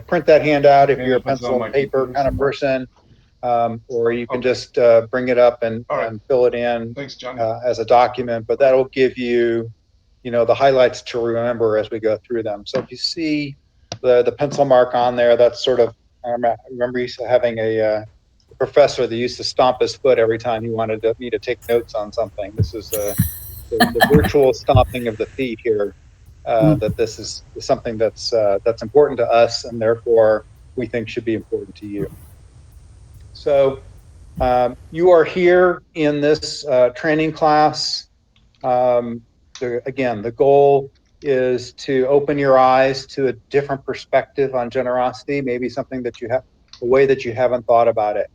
print that handout if Maybe you're I'll a put it on pencil my and paper computer kind of somewhere. person, or you can Okay. just bring it up and All right. fill it in Thanks, Johnny. as a document. But that'll give you, the highlights to remember as we go through them. So if you see the pencil mark on there, that's sort of, I remember used to having a professor that used to stomp his foot every time he wanted me to take notes on something. This is the virtual stomping of the feet here. That this is something that's important to us, and therefore we think should be important to you. So you are here in this training class. Um, Again, the goal is to open your eyes to a different perspective on generosity, maybe something that you have, a way that you haven't thought about it.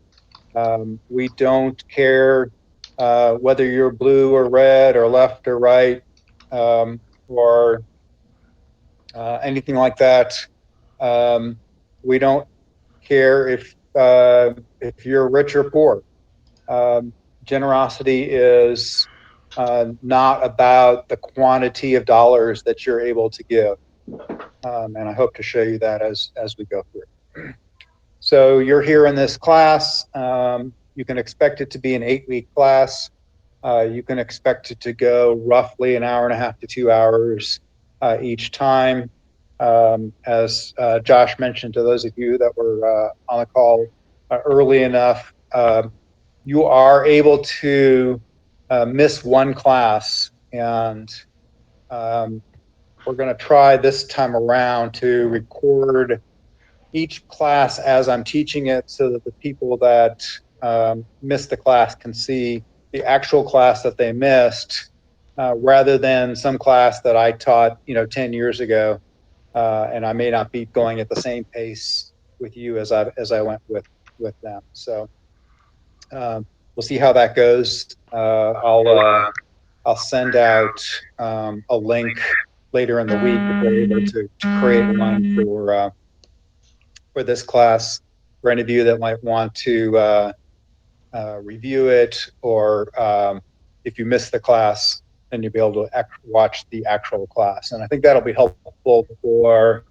We don't care whether you're blue or red or left or right, or anything like that. Um, we don't care if you're rich or poor. Generosity is not about the quantity of dollars that you're able to give, and I hope to show you that as we go through. So you're here in this class. You can expect it to be an 8-week class. You can expect it to go roughly an hour and a half to 2 hours each time. As Josh mentioned, to those of you that were on the call early enough, you are able to miss one class, and um, we're going to try this time around to record each class as I'm teaching it so that the people that missed the class can see the actual class that they missed, rather than some class that I taught 10 years ago, and I may not be going at the same pace with you as I went with them. So we'll see how that goes. I'll send out a link later in the week if we're able to create one for this class, for any of you that might want to review it, or if you missed the class, then you'll be able to watch the actual class. And I think that'll be helpful for,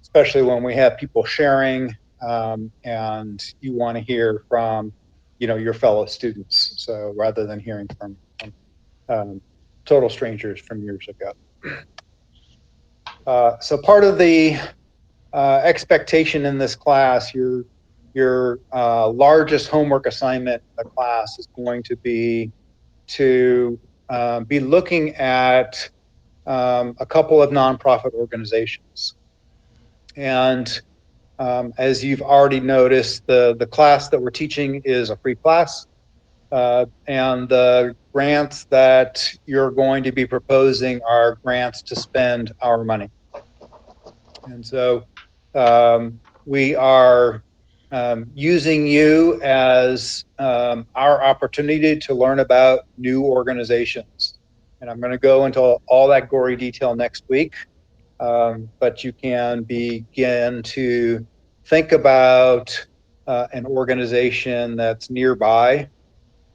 especially when we have people sharing, and you want to hear from, your fellow students. So rather than hearing from total strangers from years ago. So part of the expectation in this class, your largest homework assignment in the class is going to be looking at a couple of nonprofit organizations. And as you've already noticed, the class that we're teaching is a free class. And the grants that you're going to be proposing are grants to spend our money. And so we are using you as our opportunity to learn about new organizations. And I'm going to go into all that gory detail next week, but you can begin to think about an organization that's nearby,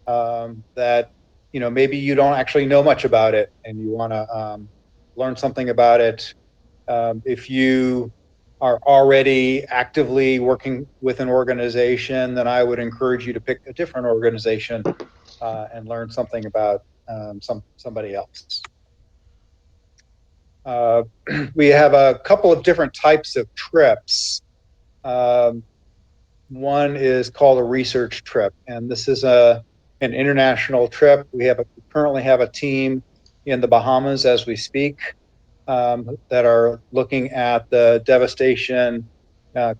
that maybe you don't actually know much about it and you want to learn something about it. If you are already actively working with an organization, then I would encourage you to pick a different organization and learn something about somebody else. Uh, we have a couple of different types of trips. Um, One is called a research trip, and this is an international trip. We currently have a team in the Bahamas as we speak, that are looking at the devastation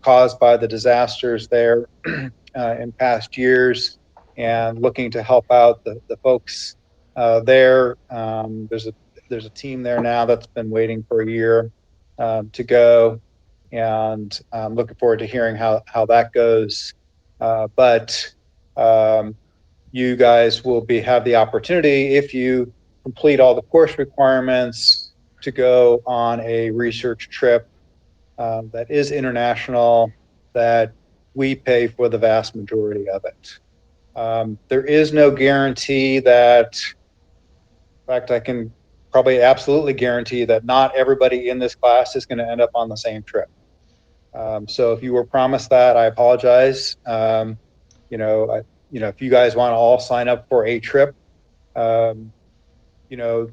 caused by the disasters there in past years, and looking to help out the folks there. There's a team there now that's been waiting for a year to go, and I'm looking forward to hearing how that goes. But you guys will have the opportunity, if you complete all the course requirements, to go on a research trip that is international, that we pay for the vast majority of it. There is no guarantee that, in fact, I can probably absolutely guarantee that not everybody in this class is going to end up on the same trip. So if you were promised that, I apologize. If you guys want to all sign up for a trip, um, you know,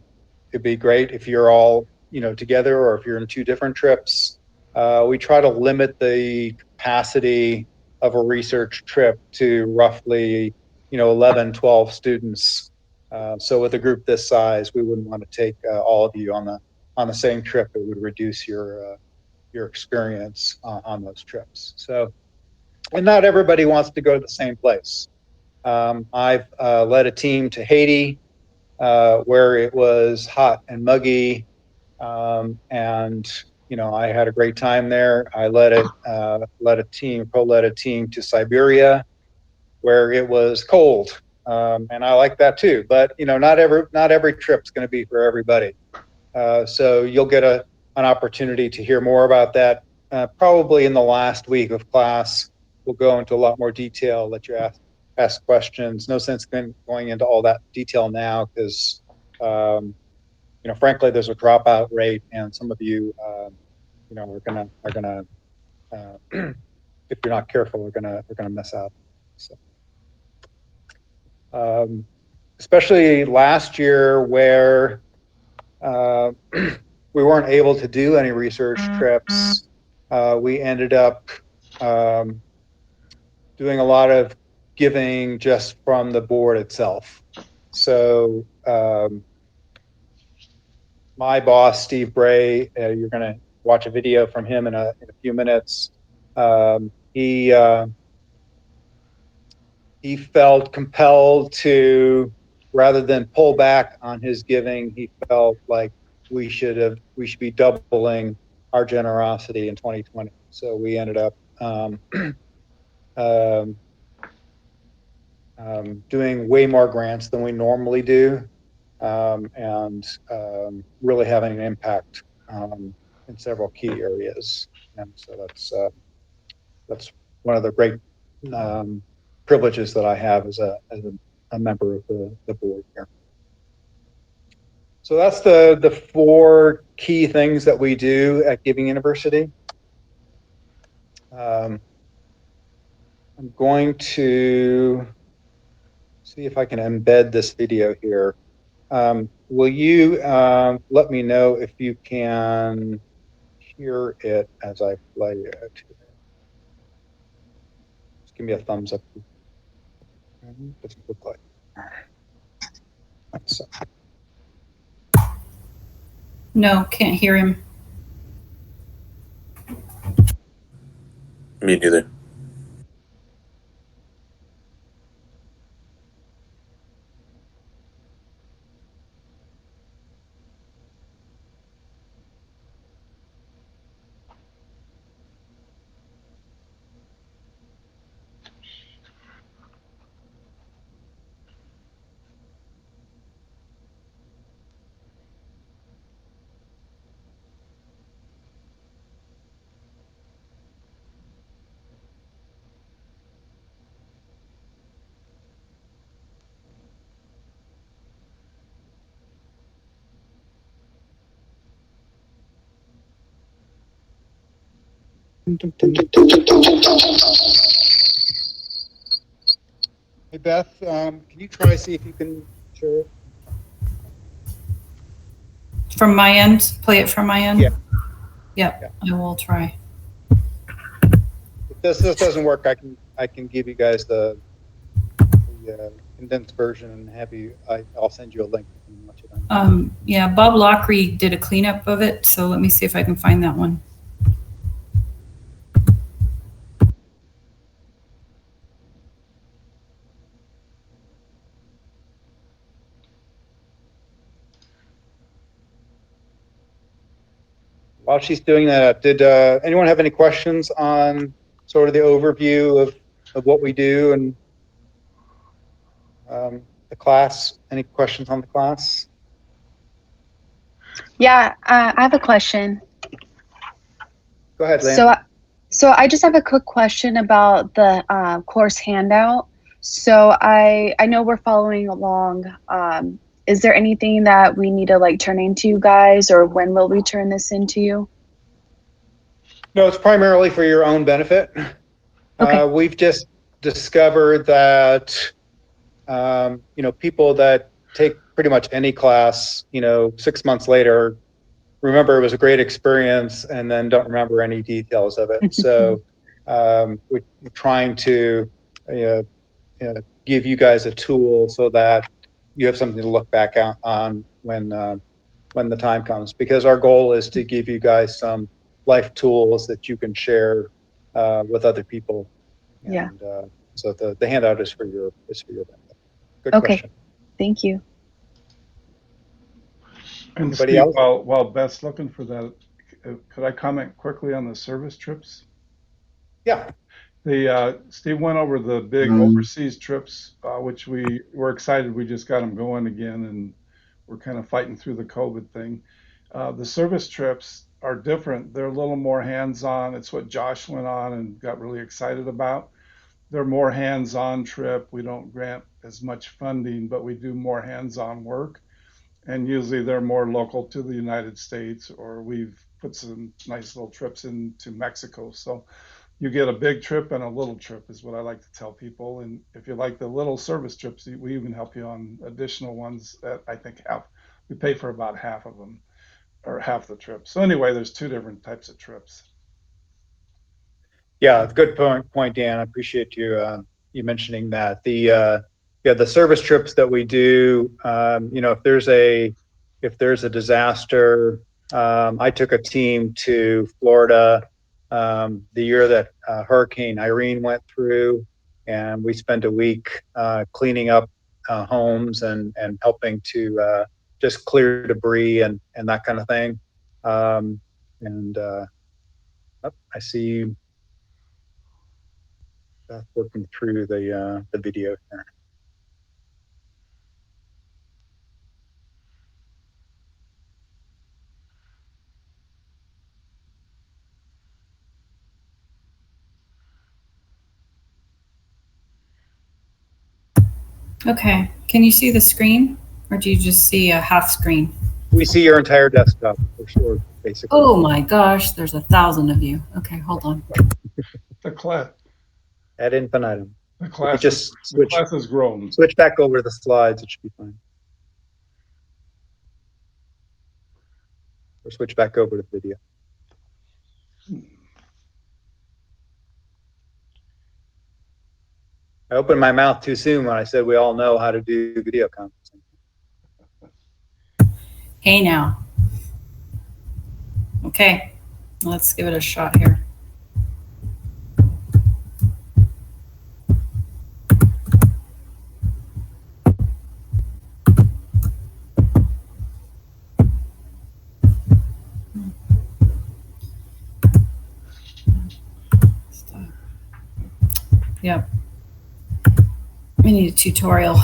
it'd be great if you're all, together, or if you're in two different trips. We try to limit the capacity of a research trip to roughly, 11, 12 students. So with a group this size, we wouldn't want to take all of you on the same trip. It would reduce your experience on those trips. So, and not everybody wants to go to the same place. I've led a team to Haiti, where it was hot and muggy, and I had a great time there. I led a team to Siberia, where it was cold, and I like that too. But not every trip's going to be for everybody. So you'll get an opportunity to hear more about that probably in the last week of class. We'll go into a lot more detail, let you ask questions. No sense going into all that detail now because, frankly, there's a dropout rate, and some of you, are gonna, if you're not careful, are gonna miss out. So, especially last year where we weren't able to do any research trips. We ended up doing a lot of giving just from the board itself. So my boss, Steve Bray, you're going to watch a video from him in a few minutes. He felt compelled to, rather than pull back on his giving, he felt like we should be doubling our generosity in 2020. So we ended up um, doing way more grants than we normally do, and really having an impact in several key areas. And so that's one of the great privileges that I have as a member of the board here. So that's the four key things that we do at Giving University. I'm going to see if I can embed this video here. Will you let me know if you can hear it as I play it? Just give me a thumbs up. Doesn't look like. So. No, can't hear him. Me neither. Hey Beth, can you try see if you can share it? From my end, play it from my end? Yeah. Yep, yeah. I will try. If this doesn't work, I can give you guys the condensed version and have you. I'll send you a link. Yeah, Bob Lockery did a cleanup of it, so let me see if I can find that one. While she's doing that, did anyone have any questions on sort of the overview of what we do and the class? Any questions on the class? Yeah, I have a question. Go ahead, Lynn. So I just have a quick question about the course handout. So I know we're following along. Is there anything that we need to turn into you guys, or when will we turn this into you? No, it's primarily for your own benefit. Okay. We've just discovered that, people that take pretty much any class, 6 months later, remember it was a great experience and then don't remember any details of it. So we're trying to uh, give you guys a tool so that you have something to look back on when the time comes, because our goal is to give you guys some life tools that you can share with other people. Yeah. And so the handout is for your benefit. Good Okay. question. Thank you. And Anybody Steve, else? while Beth's looking for that, could I comment quickly on the service trips? Yeah. Steve went over the big overseas trips, which we were excited. We just got them going again, and we're kind of fighting through the COVID thing. The service trips are different. They're a little more hands-on. It's what Josh went on and got really excited about. They're more hands-on trip. We don't grant as much funding, but we do more hands-on work. And usually they're more local to the United States, or we've put some nice little trips into Mexico. So you get a big trip and a little trip is what I like to tell people. And if you like the little service trips, we even help you on additional ones that I think we pay for about half of them or half the trip. So anyway, there's two different types of trips. Yeah, good point, Dan. I appreciate you mentioning that. The service trips that we do, if there's a disaster, I took a team to Florida the year that Hurricane Irene went through, and we spent a week cleaning up homes and helping to just clear debris and that kind of thing. And I see working through the video here. Okay. Can you see the screen, or do you just see a half screen? We see your entire desktop for sure, basically. Oh my gosh, there's 1,000 of you. Okay, hold on. The class, Ad infinitum. the If you class, just the class has grown. switch back over to the slides, it should be fine. Or switch back over to the video. I opened my mouth too soon when I said we all know how to do video conferencing. Hey now. Okay, let's give it a shot here. Yep. We need a tutorial.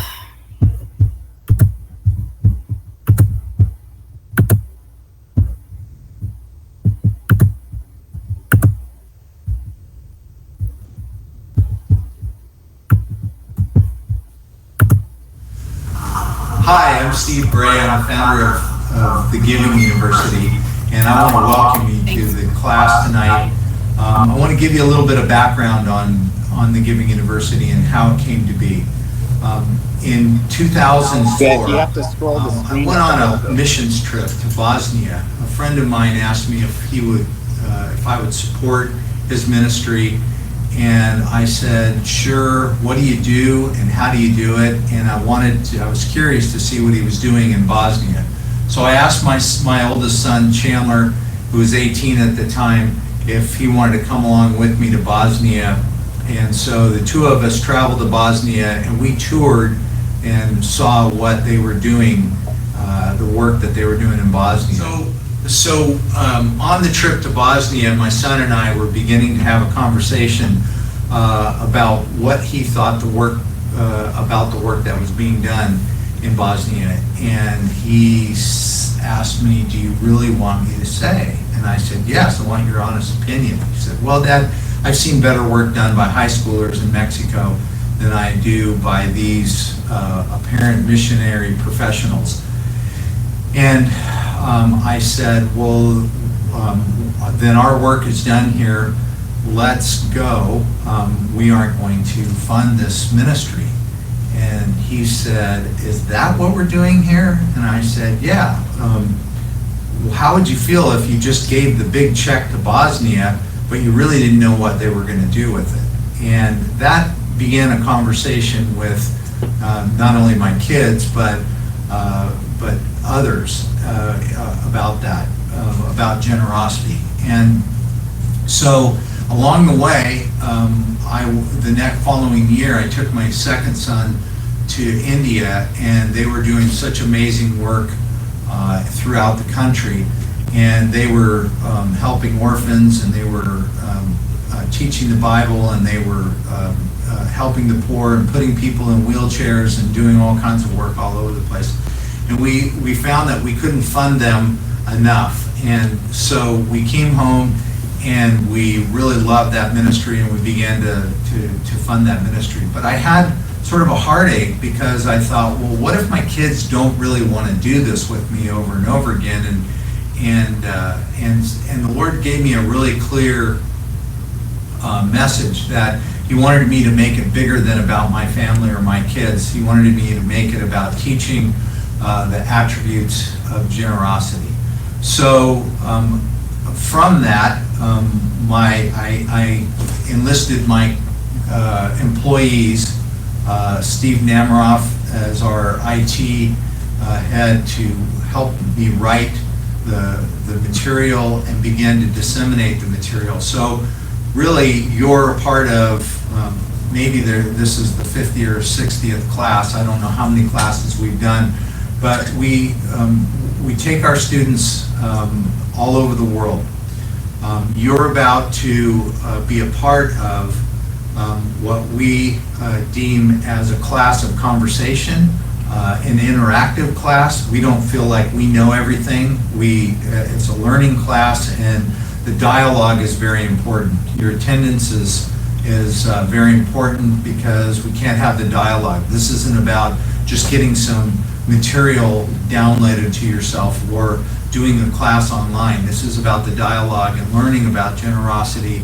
Hi, I'm Steve Bray. I'm the founder of the Giving University, and I want to welcome you to the class tonight. I want to give you a little bit of background on the Giving University and how it came to be. In 2004, I went on a missions trip to Bosnia. A friend of mine asked me if I would support his ministry, and I said, sure. What do you do and how do you do it? And I was curious to see what he was doing in Bosnia. So I asked my oldest son, Chandler, who was 18 at the time, if he wanted to come along with me to Bosnia. And so the two of us traveled to Bosnia, and we toured and saw what they were doing, the work that they were doing in Bosnia. So on the trip to Bosnia, my son and I were beginning to have a conversation about what he thought about the work that was being done in Bosnia. And he asked me, do you really want me to say? And I said, yes, I want your honest opinion. He said, well, Dad, I've seen better work done by high schoolers in Mexico than I do by these apparent missionary professionals. And I said, well, then our work is done here. Let's go. We aren't going to fund this ministry. And he said, is that what we're doing here? And I said, yeah. How would you feel if you just gave the big check to Bosnia, but you really didn't know what they were going to do with it? And that began a conversation with not only my kids, but others about that, about generosity. And so along the way, the next following year, I took my second son to India, and they were doing such amazing work throughout the country, and they were helping orphans, and they were teaching the Bible, and they were helping the poor and putting people in wheelchairs and doing all kinds of work all over the place. And we found that we couldn't fund them enough, and so we came home and we really loved that ministry, and we began to fund that ministry. But I had sort of a heartache because I thought, well, what if my kids don't really want to do this with me over and over again? And the Lord gave me a really clear message that He wanted me to make it bigger than about my family or my kids. He wanted me to make it about teaching the attributes of generosity. So from that, I enlisted my employees, Steve Nameroff as our IT head, to help me write the material and begin to disseminate the material. So really, you're a part of, maybe this is the 50th or 60th class. I don't know how many classes we've done, but we take our students all over the world. You're about to be a part of what we deem as a class of conversation, an interactive class. We don't feel like we know everything. It's a learning class, and the dialogue is very important. Your attendance is very important because we can't have the dialogue. This isn't about just getting some material downloaded to yourself or doing a class online. This is about the dialogue and learning about generosity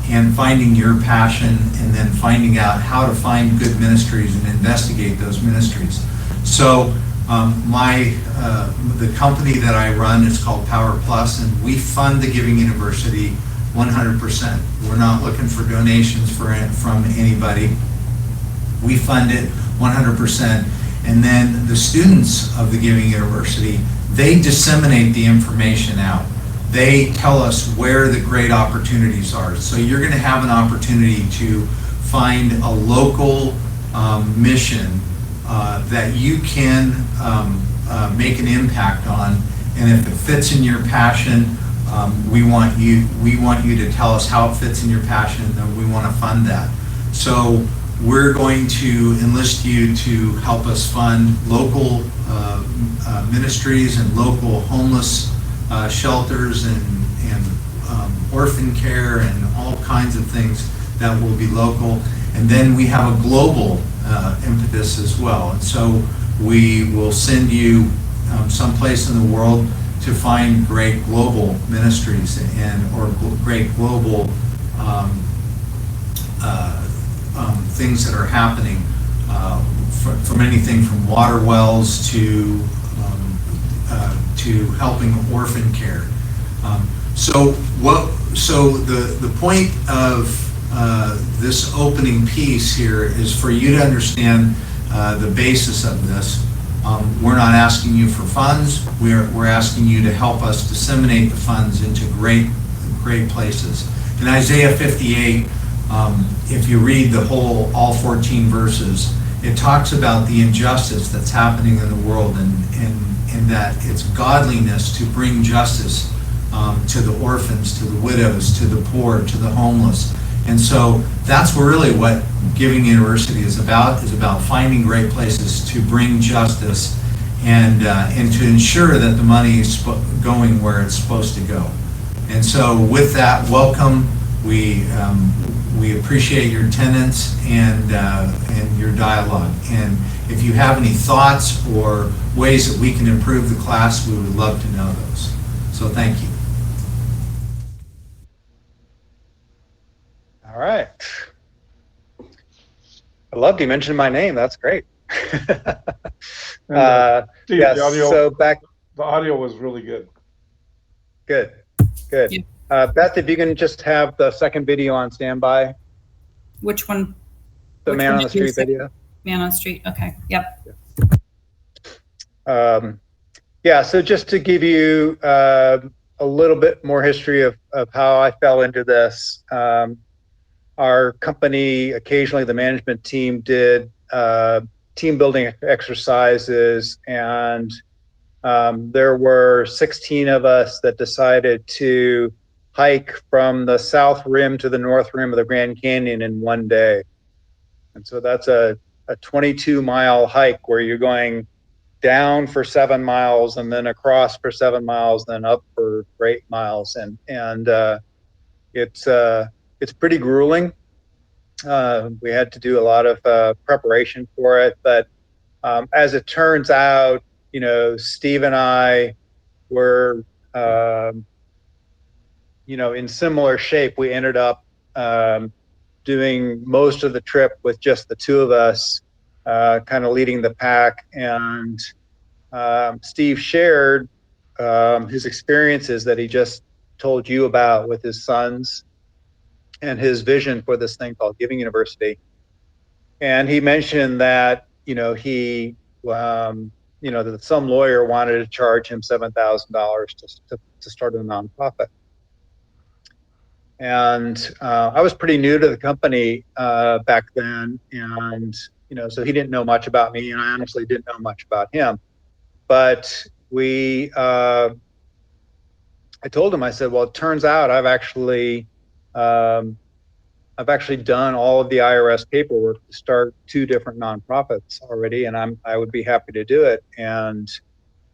and finding your passion, and then finding out how to find good ministries and investigate those ministries. So the company that I run is called Power Plus, and we fund the Giving University 100%. We're not looking for donations from anybody. We fund it 100%. And then the students of the Giving University, they disseminate the information out. They tell us where the great opportunities are. So you're going to have an opportunity to find a local mission that you can make an impact on, and if it fits in your passion, we want you to tell us how it fits in your passion, and we want to fund that. So we're going to enlist you to help us fund local ministries and local homeless shelters and orphan care and all kinds of things that will be local. And then we have a global impetus as well. And so we will send you someplace in the world to find great global ministries or great global things that are happening, from anything from water wells to helping orphan care. So the point of this opening piece here is for you to understand the basis of this. We're not asking you for funds. We're asking you to help us disseminate the funds into great places. In Isaiah 58, if you read all 14 verses, it talks about the injustice that's happening in the world, and that it's godliness to bring justice to the orphans, to the widows, to the poor, to the homeless. And so that's really what Giving University is about finding great places to bring justice and to ensure that the money is going where it's supposed to go. And so with that, welcome. We appreciate your attendance and your dialogue. And if you have any thoughts or ways that we can improve the class, we would love to know those. So thank you. All right. I loved you mentioning my name. That's great. And Steve, Yes. the audio, So back. the audio was really good. Good. Good. Yeah. Beth, if you can just have the second video on standby, Which one? the Which man one on the did you street say? video. Man on street. Okay. Yep. Yeah. So just to give you a little bit more history of how I fell into this. Our company, occasionally the management team did team building exercises, and there were 16 of us that decided to hike from the south rim to the north rim of the Grand Canyon in one day. And so that's a 22-mile hike where you're going down for 7 miles and then across for 7 miles, then up for 8 miles. And it's pretty grueling. We had to do a lot of preparation for it, but as it turns out, Steve and I were, in similar shape. We ended up doing most of the trip with just the two of us, kind of leading the pack. And Steve shared his experiences that he just told you about with his sons and his vision for this thing called Giving University. And he mentioned that, that some lawyer wanted to charge him $7,000 to start a nonprofit. And I was pretty new to the company back then. And, so he didn't know much about me, and I honestly didn't know much about him. But I told him, I said, well, it turns out I've actually done all of the IRS paperwork to start 2 different nonprofits already, and I would be happy to do it. And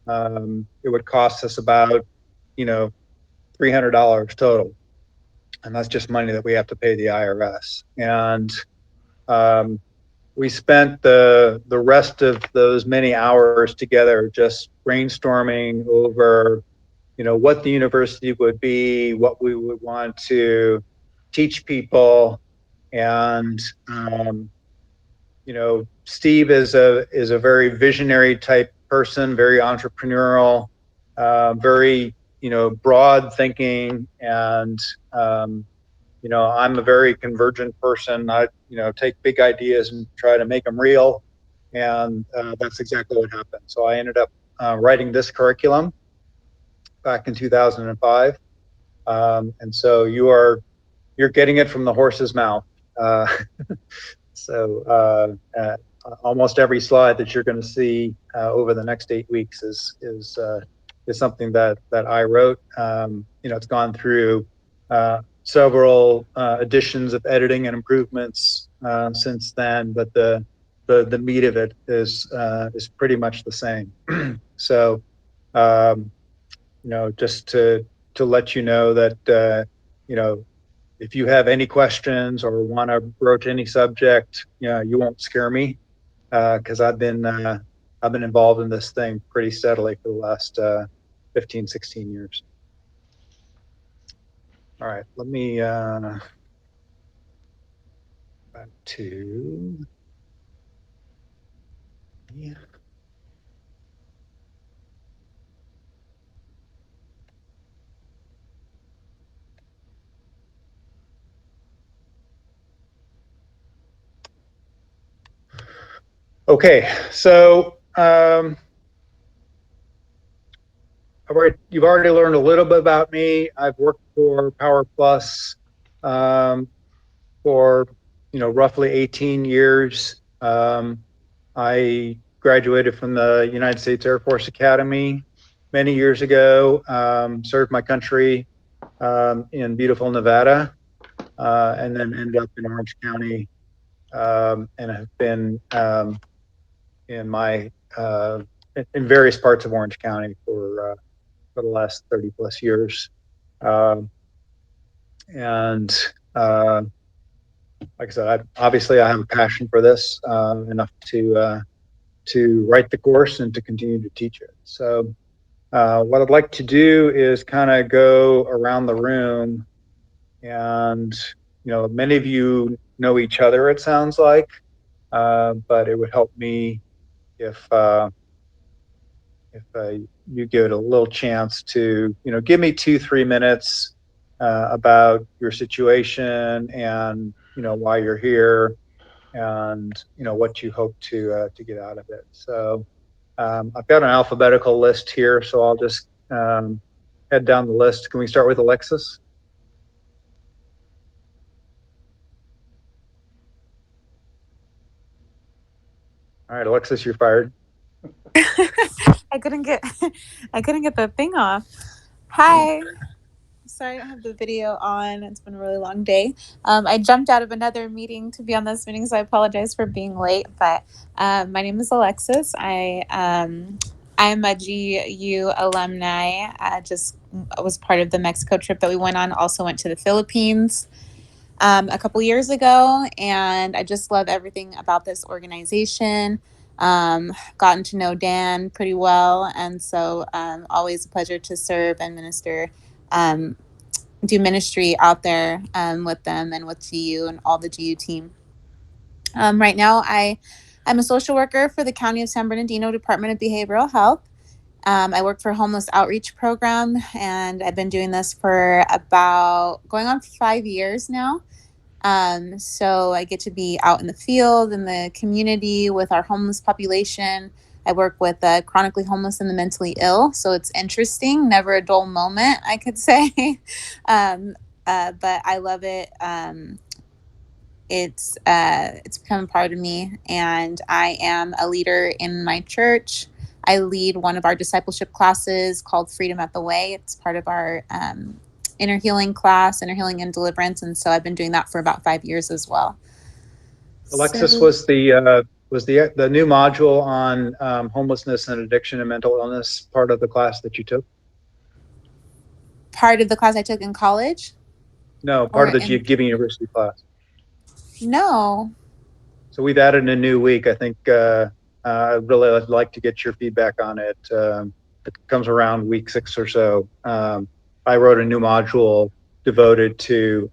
it would cost us about, $300 total, and that's just money that we have to pay the IRS. And we spent the rest of those many hours together just brainstorming over, what the university would be, what we would want to teach people. And Steve is a very visionary type person, very entrepreneurial, very broad thinking, and I'm a very convergent person. I take big ideas and try to make them real, and that's exactly what happened. So I ended up writing this curriculum back in 2005, and so you're getting it from the horse's mouth. Uh, So almost every slide that you're going to see over the next 8 weeks is something that I wrote. It's gone through several editions of editing and improvements since then, but the meat of it is pretty much the same. So just to let you know that if you have any questions or want to broach any subject, you won't scare me, because I've been involved in this thing pretty steadily for the last 15, 16 years. All right, let me back to yeah. Okay, so you've already learned a little bit about me. I've worked for Power Plus for roughly 18 years. I graduated from the United States Air Force Academy many years ago. Served my country in beautiful Nevada, and then ended up in Orange County, and have been in my in various parts of Orange County for the last 30 plus years. And like I said, obviously I have a passion for this enough to write the course and to continue to teach it. So what I'd like to do is kind of go around the room and many of you know each other, it sounds like, but it would help me if you give it a little chance to, give me 2-3 minutes about your situation and, why you're here and, what you hope to get out of it. So I've got an alphabetical list here, so I'll just head down the list. Can we start with Alexis? All right, Alexis, you're fired. I couldn't get the thing off. Hi. Sorry, I don't have the video on. It's been a really long day. I jumped out of another meeting to be on this meeting, so I apologize for being late. But my name is Alexis. I'm a GU alumni. I was part of the Mexico trip that we went on. Also went to the Philippines a couple years ago, and I just love everything about this organization. Gotten to know Dan pretty well, and so always a pleasure to serve and minister, do ministry out there with them and with GU and all the GU team. Right now, I'm a social worker for the County of San Bernardino Department of Behavioral Health. I work for Homeless Outreach Program, and I've been doing this for about going on 5 years now. So I get to be out in the field, in the community with our homeless population. I work with chronically homeless and the mentally ill. So it's interesting, never a dull moment, I could say. But I love it. It's become a part of me, and I am a leader in my church. I lead one of our discipleship classes called Freedom at the Way. It's part of our inner healing class, inner healing and deliverance, and so I've been doing that for about 5 years as well. Alexis, was the new module on homelessness and addiction and mental illness part of the class that you took? Part of the class I took in college? No, part of the Giving University class. No. So we've added a new week. I think I'd really like to get your feedback on it. It comes around week 6 or so. I wrote a new module devoted to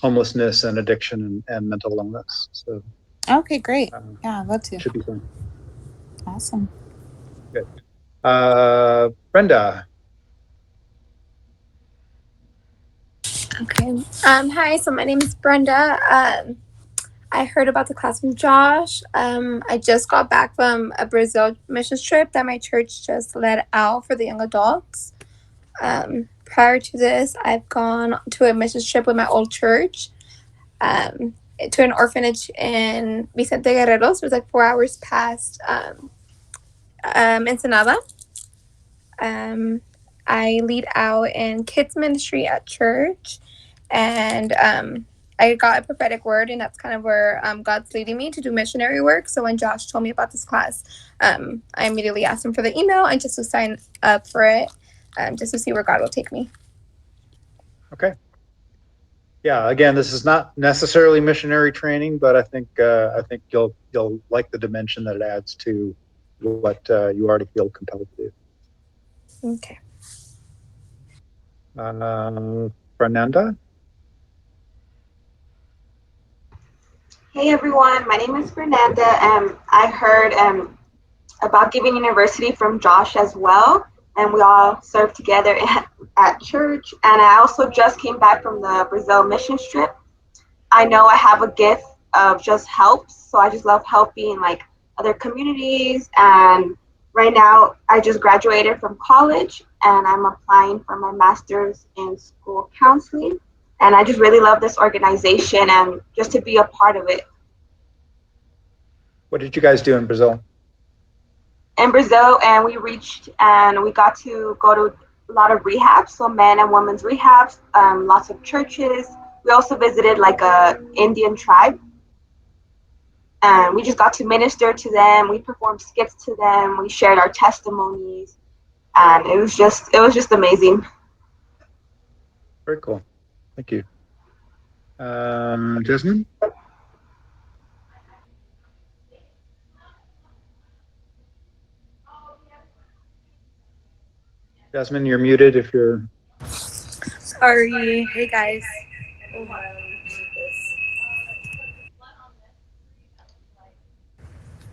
homelessness and addiction and mental illness. So okay, great. Yeah, I'd love to. Should be fun. Awesome. Good. Brenda. Okay. Hi, so my name is Brenda. I heard about the class from Josh. I just got back from a Brazil missions trip that my church just let out for the young adults. Prior to this, I've gone to a missions trip with my old church, to an orphanage in Vicente Guerrero. So it was like 4 hours past Ensenada. I lead out in kids ministry at church, and I got a prophetic word, and that's kind of where God's leading me to do missionary work. So when Josh told me about this class, I immediately asked him for the email and just to sign up for it, just to see where God will take me. Okay. Yeah. Again, this is not necessarily missionary training, but I think you'll like the dimension that it adds to what you already feel compelled to do. Okay. Fernanda. Hey everyone, my name is Fernanda. I heard about Giving University from Josh as well, and we all served together at church. And I also just came back from the Brazil mission trip. I know I have a gift of just help, so I just love helping like other communities. And right now, I just graduated from college, and I'm applying for my master's in school counseling. And I just really love this organization and just to be a part of it. What did you guys do in Brazil? In Brazil, and we reached and we got to go to a lot of rehabs, so men and women's rehabs, lots of churches. We also visited like a Indian tribe. And we just got to minister to them. We performed skits to them. We shared our testimonies. And it was just amazing. Very cool. Thank you. Jasmine? You're muted if you're... Sorry. Hey, guys.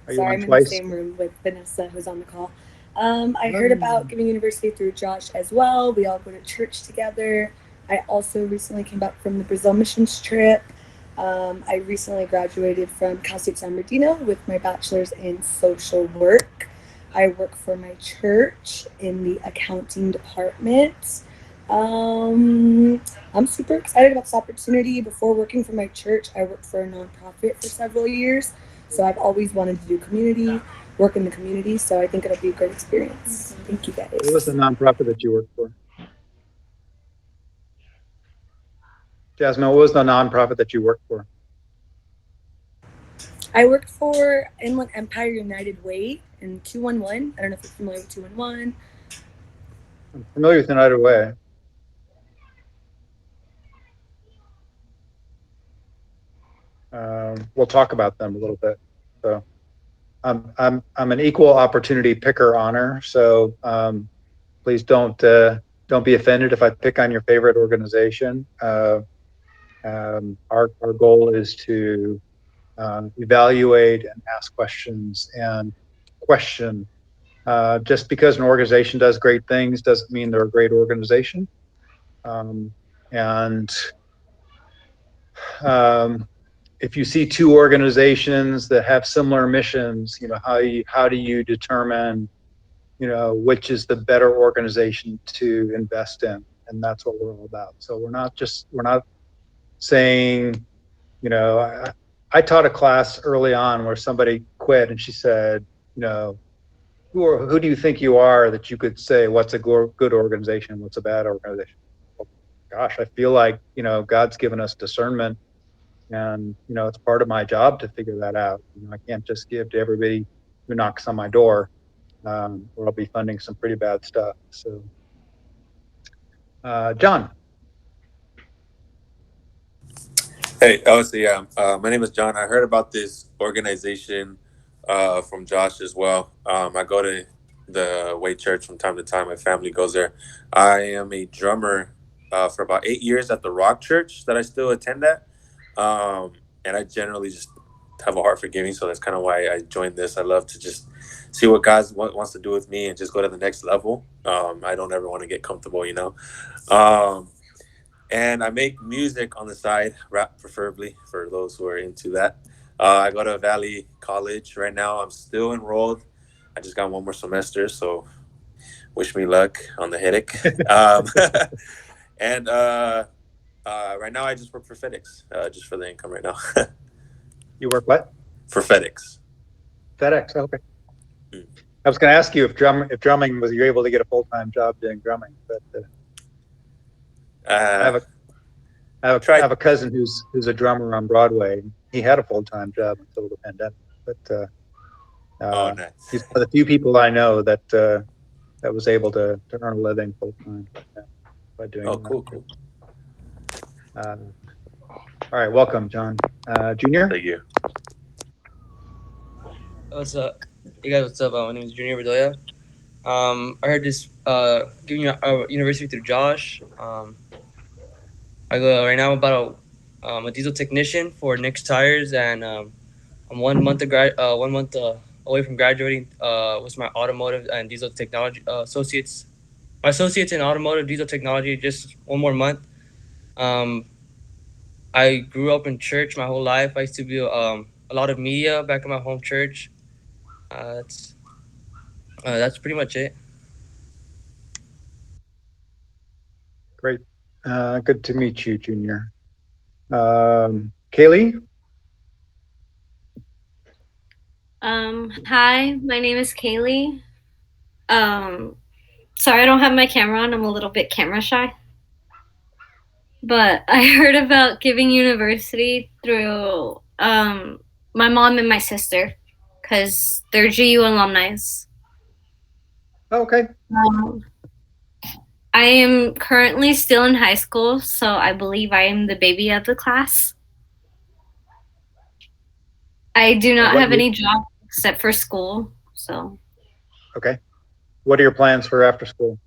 Are you Sorry, on I'm in the twice? same room with Vanessa, who's on the call. I heard about Giving University through Josh as well. We all go to church together. I also recently came back from the Brazil missions trip. I recently graduated from Cal State San Bernardino with my bachelor's in social work. I work for my church in the accounting department. I'm super excited about this opportunity. Before working for my church, I worked for a nonprofit for several years. So I've always wanted to do community, work in the community. So I think it'll be a great experience. Thank you guys. What was the nonprofit that you worked for? Jasmine, what was the nonprofit that you worked for? I worked for Inland Empire United Way in 211. I don't know if you're familiar with 211. I'm familiar with United Way. We'll talk about them a little bit. So I'm an equal opportunity picker honor. So please don't be offended if I pick on your favorite organization. Our goal is to evaluate and ask questions and question. Just because an organization does great things doesn't mean they're a great organization. If you see two organizations that have similar missions, how do you determine, which is the better organization to invest in? And that's what we're all about. So we're not saying, I taught a class early on where somebody quit and she said, who do you think you are that you could say what's a good organization, what's a bad organization? Well, gosh, I feel like, God's given us discernment. And, it's part of my job to figure that out. I can't just give to everybody who knocks on my door, or I'll be funding some pretty bad stuff. So, John. Hey, my name is John. I heard about this organization from Josh as well. I go to the Way Church from time to time. My family goes there. I am a drummer for about 8 years at the Rock Church that I still attend at. And I generally just have a heart for giving, so that's kind of why I joined this. I love to just see what God wants to do with me and just go to the next level. I don't ever want to get comfortable, And I make music on the side, rap preferably, for those who are into that. I go to Valley College right now. I'm still enrolled. I just got one more semester, so wish me luck on the headache. And right now I just work for FedEx, just for the income right now. You work what? For FedEx. FedEx, okay. I was going to ask you if drumming was you able to get a full-time job doing drumming, but I have a cousin who's a drummer on Broadway. He had a full-time job until the pandemic, but nice. He's one of the few people I know that was able to earn a living full-time by doing that. Cool. All right, welcome, John. Junior? Thank you. What's up? Hey guys, what's up? My name is Junior Bedoya. I heard this giving university through Josh. I go right now. I'm about a diesel technician for Nick's Tires, and I'm 1 month away from graduating with my automotive and diesel technology associates. My associates in automotive diesel technology. Just 1 more month. I grew up in church my whole life. I used to do a lot of media back in my home church. That's pretty much it. Great. Good to meet you, Junior. Kaylee? Hi, my name is Kaylee. Sorry I don't have my camera on. I'm a little bit camera shy. But I heard about Giving University through my mom and my sister, because they're GU alumni. Oh, okay. I am currently still in high school, so I believe I am the baby of the class. I do not have any job except for school, so. Okay. What are your plans for after school?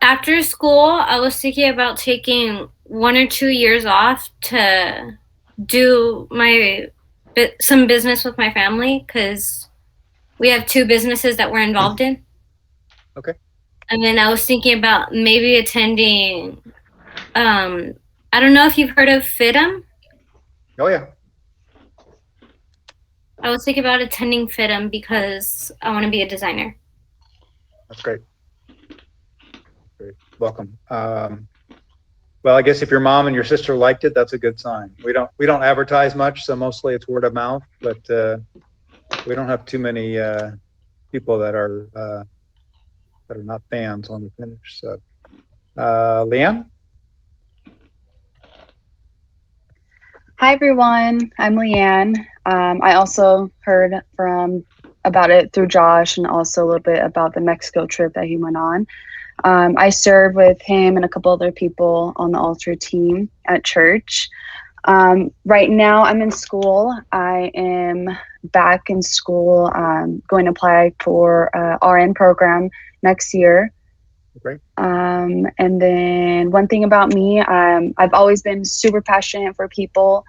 After school, I was thinking about taking 1 or 2 years off to do my some business with my family because we have 2 businesses that we're involved in. Okay. And then I was thinking about maybe attending. I don't know if you've heard of FITM. Oh yeah. I was thinking about attending FITM because I want to be a designer. That's great. Great. Welcome. Well, I guess if your mom and your sister liked it, that's a good sign. We don't advertise much, so mostly it's word of mouth, but we don't have too many people that are not fans when we finish. So, Leanne? Hi everyone, I'm Leanne. I also heard about it through Josh and also a little bit about the Mexico trip that he went on. I serve with him and a couple other people on the altar team at church. Right now I'm in school. I am back in school, going to apply for RN program next year. Great. And then one thing about me, I've always been super passionate for people.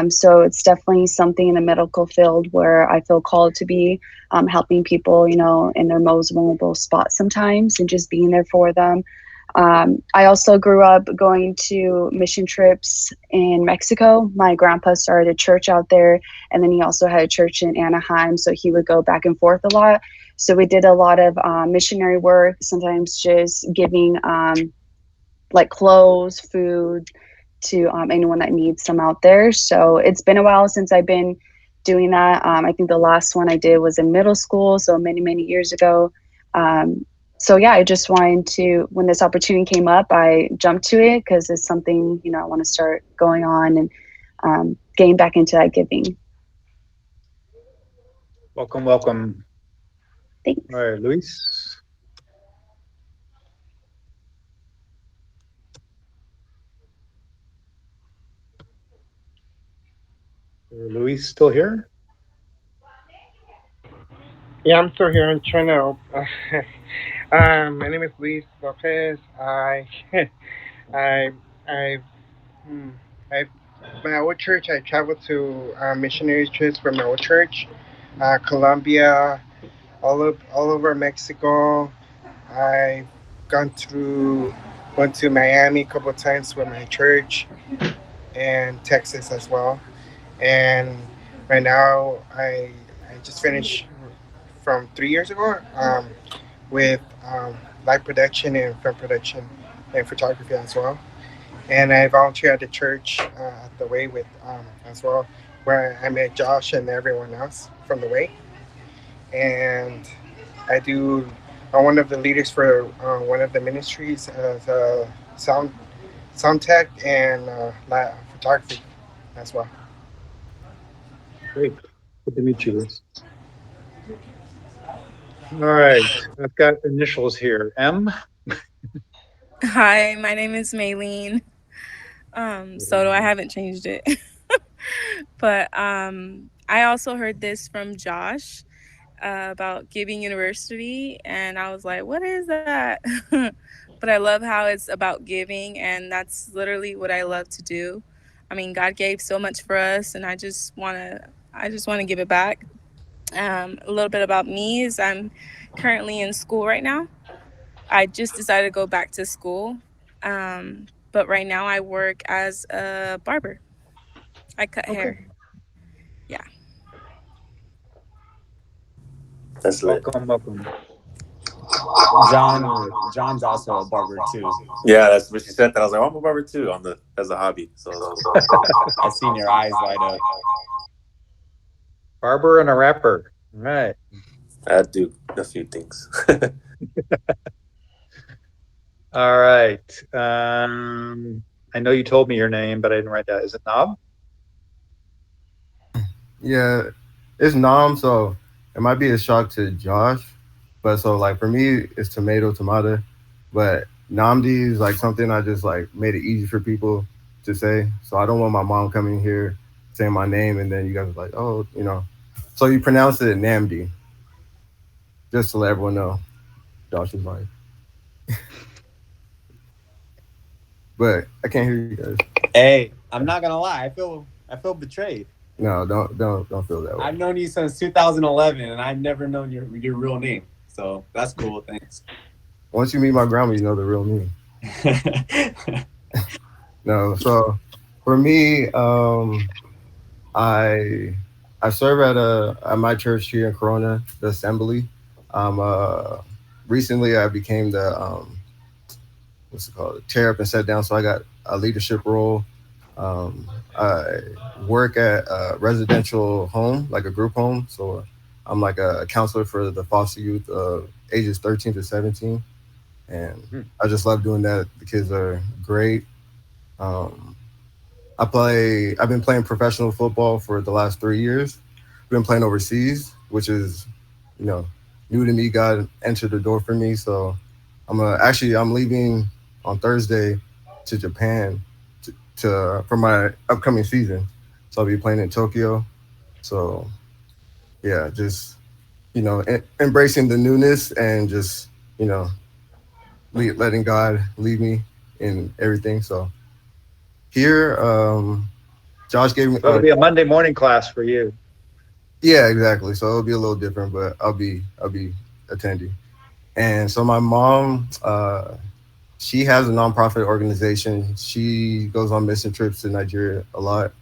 So it's definitely something in the medical field where I feel called to be, helping people, you know, in their most vulnerable spots sometimes and just being there for them. I also grew up going to mission trips in Mexico. My grandpa started a church out there, and then he also had a church in Anaheim, so he would go back and forth a lot. So we did a lot of missionary work, sometimes just giving like clothes, food to anyone that needs some out there. So it's been a while since I've been doing that. I think the last one I did was in middle school, so many, many years ago. So yeah, I just wanted to, when this opportunity came up, I jumped to it because it's something, you know, I want to start going on and getting back into that giving. Welcome, welcome. Thanks. All right, Luis. Luis still here? Yeah, I'm still here. I'm trying to. My name is Luis Lopez. I, I, hmm, I, my old church. I traveled to missionary trips for my old church, Colombia, all over Mexico. I've gone through, went to Miami a couple of times with my church, and Texas as well. And right now, I just finished from 3 years ago. With live production and film production and photography as well. And I volunteer at the church at the Way with as well, where I met Josh and everyone else from the Way. And I do. I'm one of the leaders for one of the ministries as sound tech and photography as well. Great. Good to meet you, Luis. All right, I've got initials here. M. Hi, my name is Maylene. So I haven't changed it. But I also heard this from Josh about Giving University, and I was like, what is that? But I love how it's about giving, and that's literally what I love to do. I mean, God gave so much for us, and I just want to give it back. A little bit about me is I'm currently in school right now. I just decided to go back to school. But right now I work as a barber. I cut hair. Yeah. That's lit. Welcome, welcome. John's also a barber too. Yeah, that's what she said. That I was like, oh, I'm a barber too as a hobby. So I seen your eyes light up. Barber and a rapper. All right. I do a few things. All right. I know you told me your name, but I didn't write that. Is it Nob? Yeah, it's Nam, so it might be a shock to Josh. But so like for me, it's tomato. But Namdi is like something I just like made it easy for people to say. So I don't want my mom coming here saying my name and then you guys are like, oh, you know. So you pronounce it Namdi, just to let everyone know. Josh is like. But I can't hear you guys. Hey, I'm not gonna lie. I feel betrayed. No, don't feel that way. I've known you since 2011, and I've never known your real name. So that's cool. Thanks. Once you meet my grandma, you know the real me. No, so for me, I serve at my church here in Corona, the Assembly. Recently I became the what's it called, tear up and set down. So I got a leadership role. I work at a residential home, like a group home. So I'm like a counselor for the foster youth ages 13 to 17. And I just love doing that. The kids are great. I've been playing professional football for the last 3 years. I've been playing overseas, which is, new to me. God entered the door for me. So I'm leaving on Thursday to Japan for my upcoming season. So I'll be playing in Tokyo. So yeah, just, embracing the newness and just, letting God lead me in everything. So here, Josh gave me. So it'll be a Monday morning class for you. Yeah, exactly. So it'll be a little different, but I'll be attending. And so my mom, she has a nonprofit organization. She goes on mission trips to Nigeria a lot,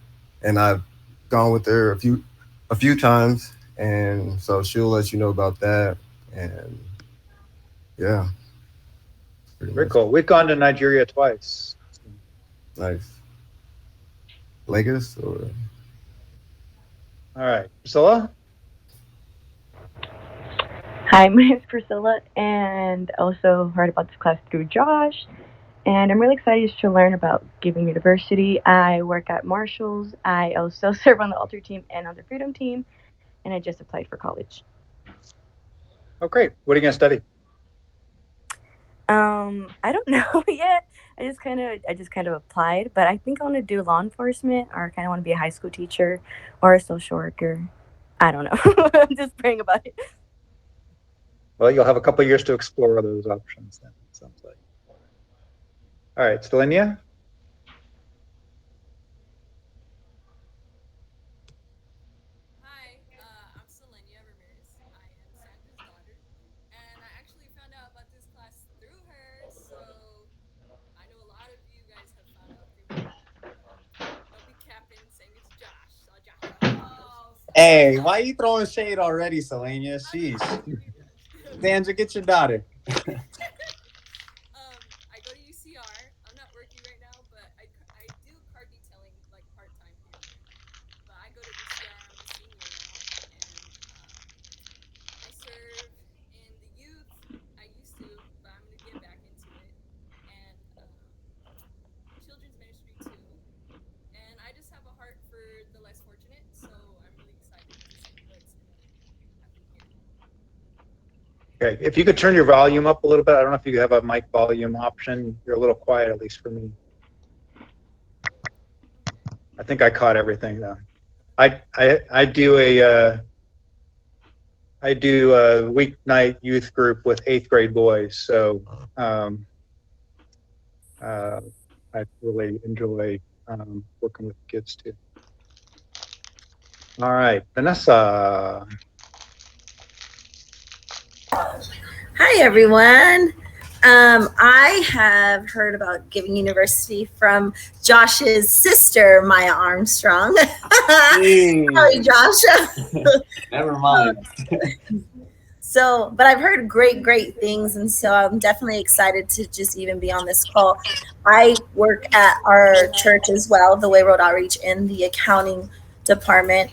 and I've gone with her a few times. And so she'll let you know about that. And yeah, Very cool. We've gone to Nigeria twice. Nice. Lagos or? All right, Priscilla. Hi, my name is Priscilla, and also heard about this class through Josh. And I'm really excited to learn about Giving University. I work at Marshall's. I also serve on the altar team and on the freedom team, and I just applied for college. Oh, great. What are you going to study? I don't know yet. I just kind of applied, but I think I want to do law enforcement, or kind of want to be a high school teacher or a social worker. I don't know. I'm just praying about it. Well, you'll have a couple of years to explore those options then, it sounds like. All right, Stelenia. Hey, why are you throwing shade already, Selenia? Sheesh. Sandra, get your daughter. I go to UCR. I'm not working right now, but I do car detailing like part-time here and there. But I go to UCR. I'm a senior now, and I serve in the youth. I used to, but I'm gonna get back into it, and children's ministry too. And I just have a heart for the less fortunate, so I'm really excited to see what's gonna happen here. Okay, if you could turn your volume up a little bit. I don't know if you have a mic volume option. You're a little quiet, at least for me. I think I caught everything though. I do a weeknight youth group with 8th grade boys, so I really enjoy working with kids too. All right, Vanessa. Hi, everyone. I have heard about Giving University from Josh's sister, Maya Armstrong. Sorry, Josh. Never mind. But I've heard great things, and so I'm definitely excited to just even be on this call. I work at our church as well, the Way Road Outreach, in the accounting department.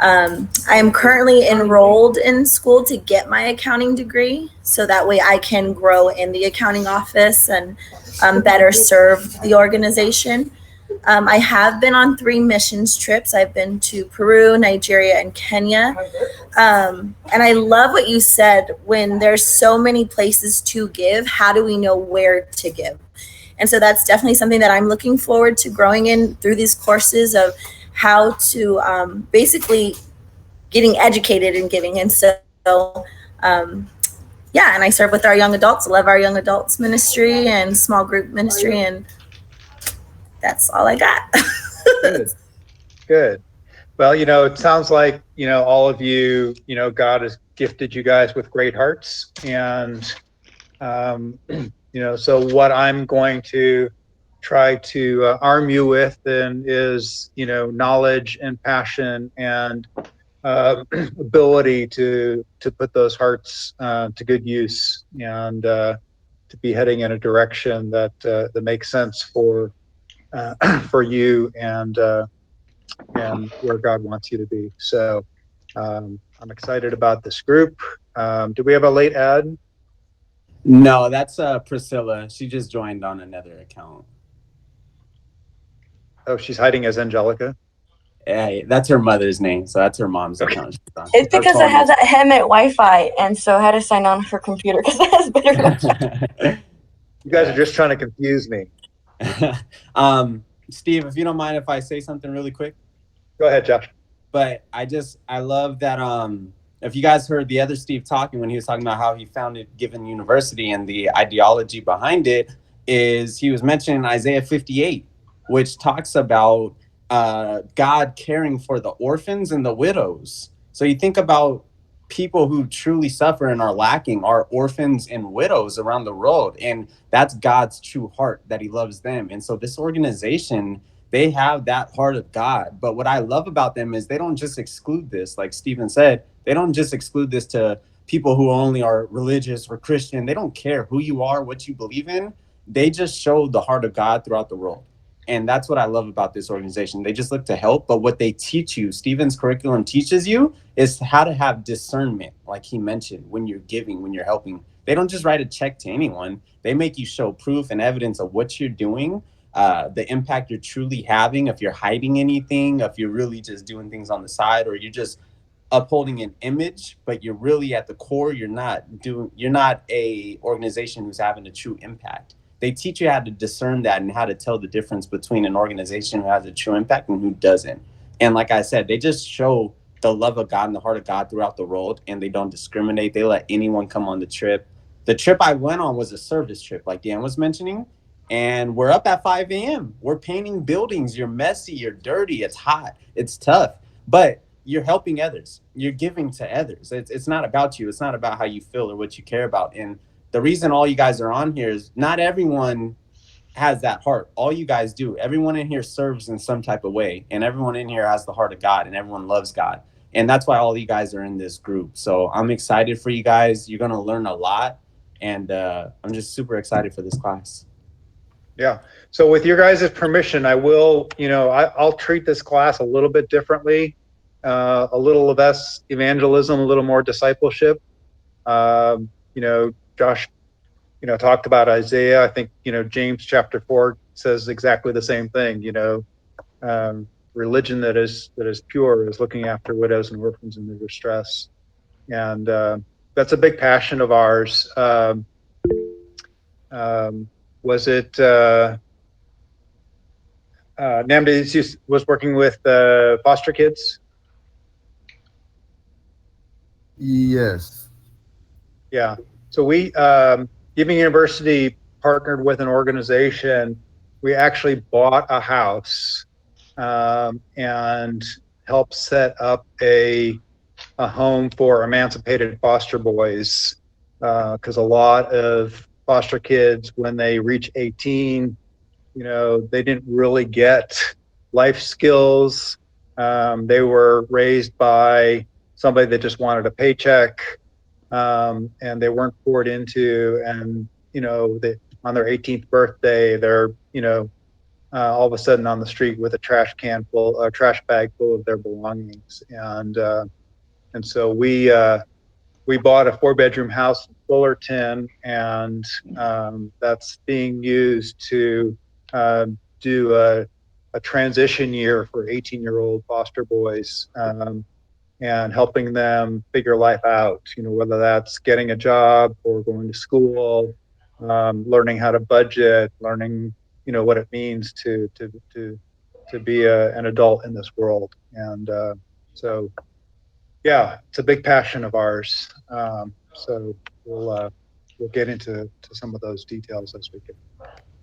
I am currently enrolled in school to get my accounting degree, so that way I can grow in the accounting office and better serve the organization. I have been on 3 missions trips. I've been to Peru, Nigeria, and Kenya. And I love what you said, when there's so many places to give, how do we know where to give? And so that's definitely something that I'm looking forward to growing in through these courses of how to basically getting educated in giving. And so, and I serve with our young adults. I love our young adults ministry and small group ministry, and that's all I got. Good. Well, it sounds like, all of you, God has gifted you guys with great hearts. And, so what I'm going to try to arm you with then is, knowledge and passion and ability to put those hearts to good use and to be heading in a direction that makes sense for you and where God wants you to be. So I'm excited about this group. Do we have a late ad? No, that's Priscilla. She just joined on another account. Oh, she's hiding as Angelica. Yeah, that's her mother's name, so that's her mom's account. It's because I have that Hemet Wi-Fi, and so I had to sign on her computer because it has better Wi-Fi. You guys are just trying to confuse me. Steve, if you don't mind if I say something really quick. Go ahead, Josh. But I love that if you guys heard the other Steve talking when he was talking about how he founded Given University and the ideology behind it, is he was mentioning Isaiah 58, which talks about God caring for the orphans and the widows. So you think about people who truly suffer and are lacking are orphans and widows around the world. And that's God's true heart, that he loves them. And so this organization, they have that heart of God. But what I love about them is they don't just exclude this. Like Stephen said, they don't just exclude this to people who only are religious or Christian. They don't care who you are, what you believe in. They just show the heart of God throughout the world. And that's what I love about this organization. They just look to help. But what they teach you, Stephen's curriculum teaches you, is how to have discernment, like he mentioned, when you're giving, when you're helping. They don't just write a check to anyone. They make you show proof and evidence of what you're doing, the impact you're truly having, if you're hiding anything, if you're really just doing things on the side, or you're just upholding an image, but you're really at the core, you're not a organization who's having a true impact. They teach you how to discern that and how to tell the difference between an organization who has a true impact and who doesn't. And like I said, they just show the love of God and the heart of God throughout the world, and they don't discriminate. They let anyone come on the trip. The trip I went on was a service trip, like Dan was mentioning, and we're up at 5 a.m. We're painting buildings. You're messy, you're dirty, it's hot, it's tough, but you're helping others. You're giving to others. It's not about you. It's not about how you feel or what you care about. And the reason all you guys are on here is not everyone has that heart. All you guys do. Everyone in here serves in some type of way, and everyone in here has the heart of God, and everyone loves God. And that's why all you guys are in this group. So I'm excited for you guys. You're going to learn a lot, and I'm just super excited for this class. Yeah. So with your guys' permission, I will, I'll treat this class a little bit differently, a little less evangelism, a little more discipleship. Josh, talked about Isaiah. I think, James chapter 4 says exactly the same thing. Religion that is pure is looking after widows and orphans in their distress. And that's a big passion of ours. Was it Namdi was working with foster kids? Yes. Yeah. So we, Giving University partnered with an organization. We actually bought a house and helped set up a home for emancipated foster boys, because a lot of foster kids, when they reach 18, they didn't really get life skills. They were raised by somebody that just wanted a paycheck, and they weren't poured into. And on their 18th birthday, they're all of a sudden on the street with a trash bag full of their belongings. And so we bought a 4-bedroom house in Fullerton, and that's being used to do a transition year for 18-year-old foster boys, and helping them figure life out, whether that's getting a job or going to school, learning how to budget, learning, what it means to be an adult in this world. And so, yeah, it's a big passion of ours. So we'll get into some of those details as we can.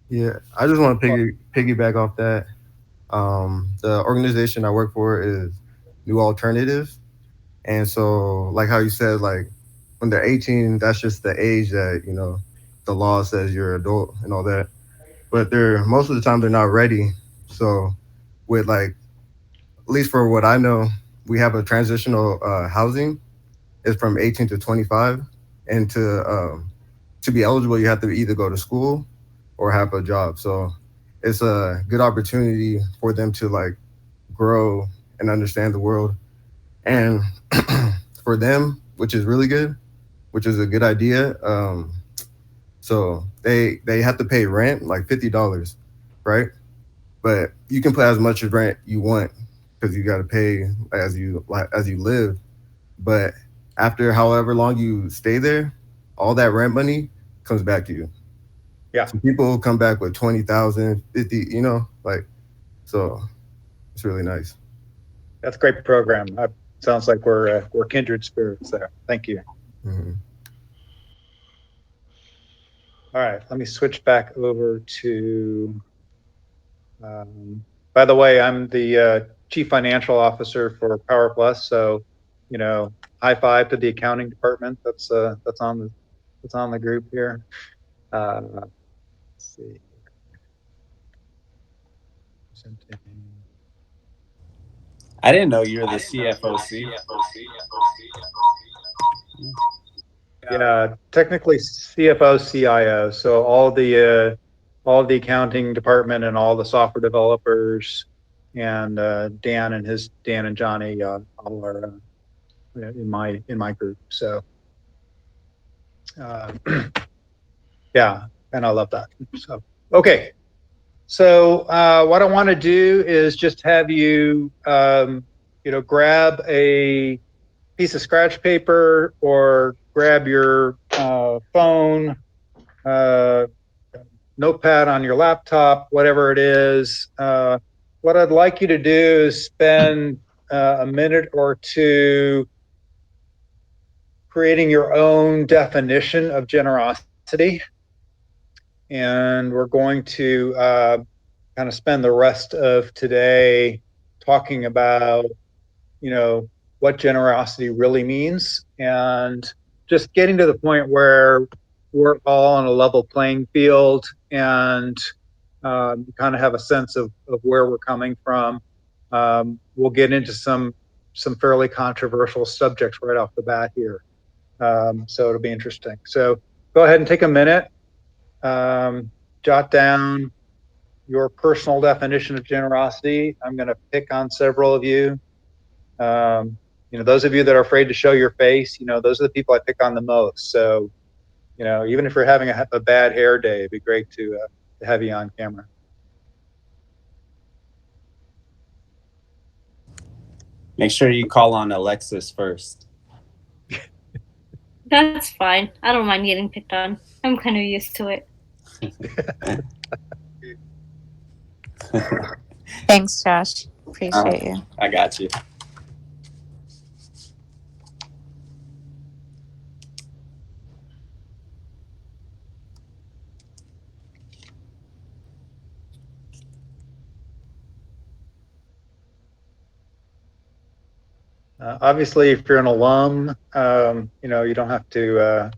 Yeah, I just want to piggyback off that. The organization I work for is new alternatives. And so, like how you said, like when they're 18, that's just the age that, you know, the law says you're adult and all that. But they're most of the time they're not ready. So with like, at least for what I know, we have a transitional housing. It's from 18 to 25, and to be eligible, you have to either go to school or have a job. So it's a good opportunity for them to like grow and understand the world. And for them, which is really good, which is a good idea. So they have to pay rent like $50, right? But you can put as much of rent you want because you got to pay as you live. But after however long you stay there, all that rent money comes back to you. Yeah. So people come back with 20,000, 50, you know, like, so it's really nice. That's a great program. Sounds like we're kindred spirits there. Thank you. Mm-hmm. All right, let me switch back over to, by the way, I'm the Chief Financial Officer for Power Plus. So, you know, high five to the accounting department. That's on the group here. Let's see. I didn't know you were the CFOC. Yeah, technically CFO, CIO. So all the accounting department and all the software developers and Dan and Johnny all are in my group. So yeah, and I love that. So okay. So what I want to do is just have you grab a piece of scratch paper or grab your phone, notepad on your laptop, whatever it is. What I'd like you to do is spend a minute or two creating your own definition of generosity. And we're going to kind of spend the rest of today talking about, what generosity really means, and just getting to the point where we're all on a level playing field and kind of have a sense of where we're coming from. We'll get into some fairly controversial subjects right off the bat here. So it'll be interesting. So go ahead and take a minute, jot down your personal definition of generosity. I'm going to pick on several of you. Those of you that are afraid to show your face, those are the people I pick on the most. So, even if you're having a bad hair day, it'd be great to have you on camera. Make sure you call on Alexis first. That's fine. I don't mind getting picked on. I'm kind of used to it. Thanks, Josh. Appreciate you. I got you. Obviously, if you're an alum, you don't have to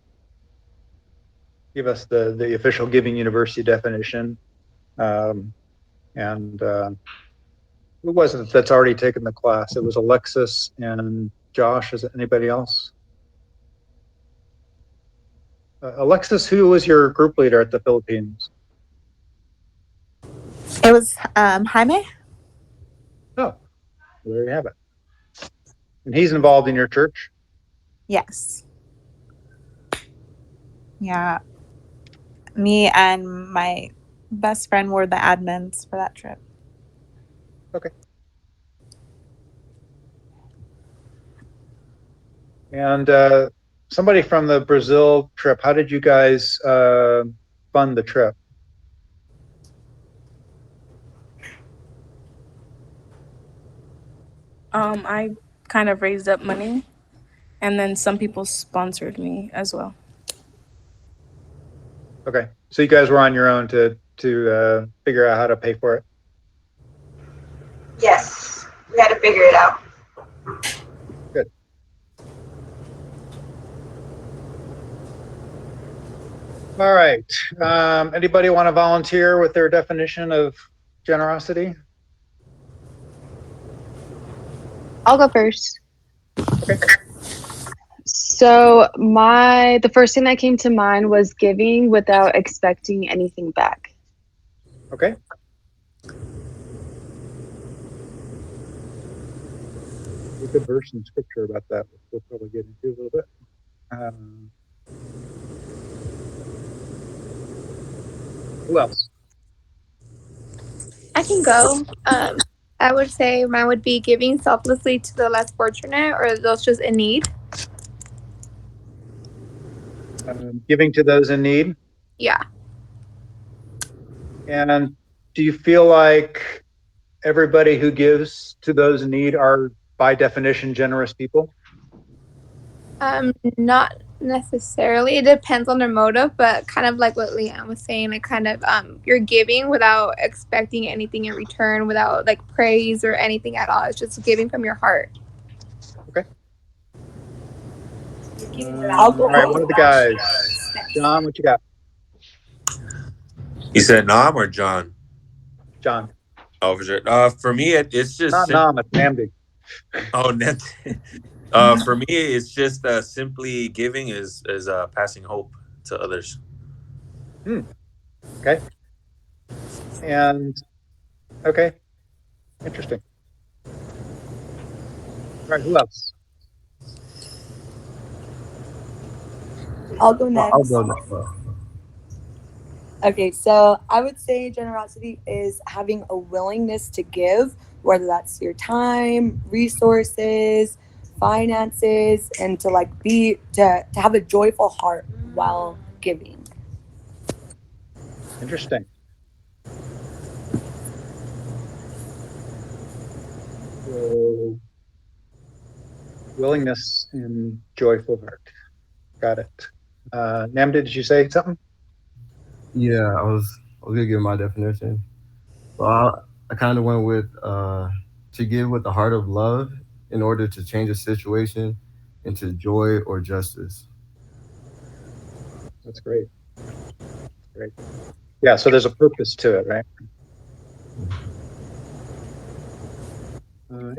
give us the official Giving University definition. Who was it that's already taken the class? It was Alexis and Josh. Is it anybody else? Alexis, who was your group leader at the Philippines? It was Jaime. Oh, there you have it. And he's involved in your church? Yes. Yeah. Me and my best friend were the admins for that trip. Okay. And somebody from the Brazil trip, how did you guys fund the trip? I kind of raised up money, and then some people sponsored me as well. Okay, so you guys were on your own to figure out how to pay for it? Yes, we had to figure it out. All right. Anybody want to volunteer with their definition of generosity? I'll go first. Okay. So the first thing that came to mind was giving without expecting anything back. Okay. A good verse in scripture about that, which we'll probably get into a little bit. Who else? I can go. I would say mine would be giving selflessly to the less fortunate or those just in need. Giving to those in need. Yeah. And do you feel like everybody who gives to those in need are, by definition, generous people? Not necessarily. It depends on their motive, but kind of like what Leanne was saying, like kind of you're giving without expecting anything in return, without like praise or anything at all. It's just giving from your heart. Okay. I'll go All right, first. one of the guys. John, what you got? You said Nam or John? John. Oh, for sure. For me, it's just Not Nam, it's Namdi. Oh, for me, it's just simply giving is passing hope to others. Okay. And okay, interesting. All right, who else? I'll go next. I'll go next. Okay, so I would say generosity is having a willingness to give, whether that's your time, resources, finances, and to have a joyful heart while giving. Interesting. So, willingness and joyful heart. Got it. Namdi, did you say something? Yeah, I was gonna give my definition. Well, I kind of went with to give with the heart of love in order to change a situation into joy or justice. That's great. Great. Yeah, so there's a purpose to it, right?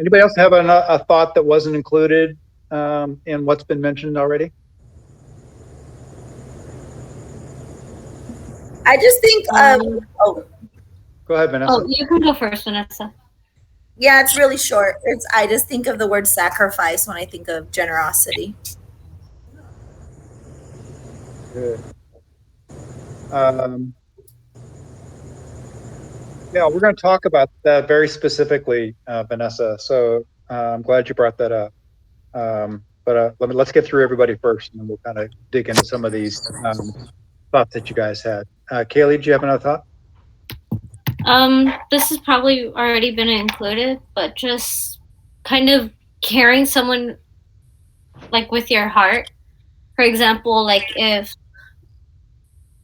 Anybody else have a thought that wasn't included in what's been mentioned already? I just think, Go ahead, Vanessa. Oh, you can go first, Vanessa. Yeah, it's really short. I just think of the word sacrifice when I think of generosity. Good. Yeah, we're going to talk about that very specifically, Vanessa. So I'm glad you brought that up. But let's get through everybody first, and then we'll kind of dig into some of these thoughts that you guys had. Kaylee, do you have another thought? This has probably already been included, but just kind of caring someone like with your heart. For example, like if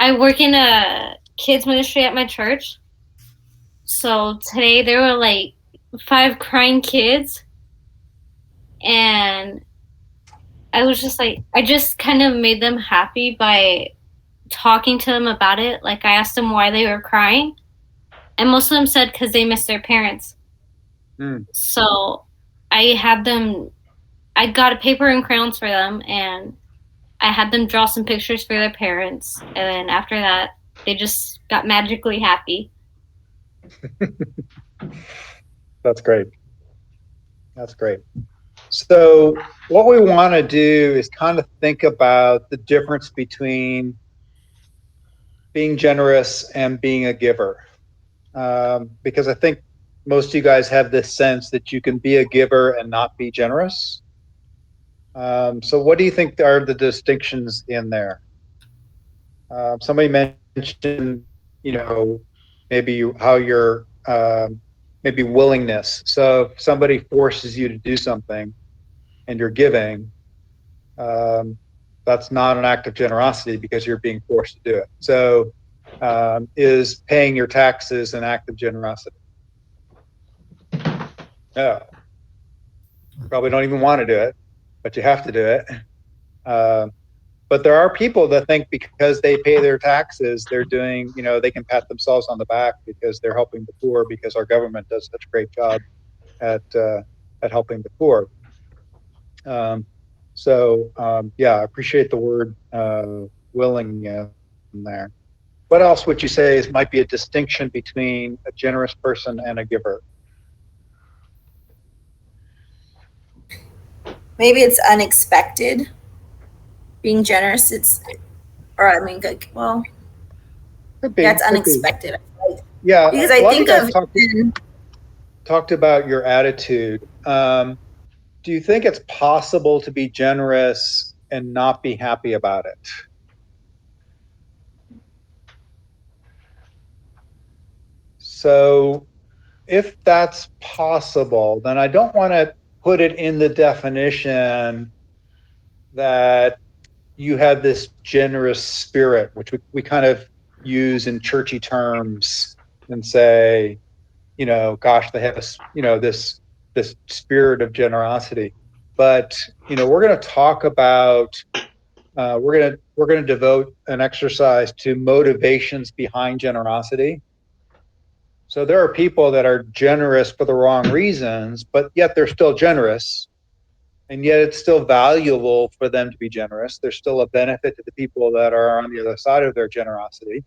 I work in a kids ministry at my church, so today there were like 5 crying kids, and I was just like, I just kind of made them happy by talking to them about it. Like I asked them why they were crying, and most of them said because they miss their parents. So I got a paper and crayons for them, and I had them draw some pictures for their parents, and then after that they just got magically happy. That's great. That's great. So what we want to do is kind of think about the difference between being generous and being a giver. Because I think most of you guys have this sense that you can be a giver and not be generous. So what do you think are the distinctions in there? Somebody mentioned, maybe how your maybe willingness. So if somebody forces you to do something and you're giving, that's not an act of generosity because you're being forced to do it. So is paying your taxes an act of generosity? No. You probably don't even want to do it, but you have to do it. But there are people that think because they pay their taxes, they're doing, they can pat themselves on the back because they're helping the poor because our government does such a great job at helping the poor. I appreciate the word willingness in there. What else would you say might be a distinction between a generous person and a giver? Maybe it's unexpected. Being generous, it's unexpected. Yeah, because a I lot think of you of guys talked about your attitude. Do you think it's possible to be generous and not be happy about it? So if that's possible, then I don't want to put it in the definition that you have this generous spirit, which we kind of use in churchy terms and say, gosh, they have this spirit of generosity. But we're going to talk about we're going to devote an exercise to motivations behind generosity. So there are people that are generous for the wrong reasons, but yet they're still generous. And yet it's still valuable for them to be generous. There's still a benefit to the people that are on the other side of their generosity.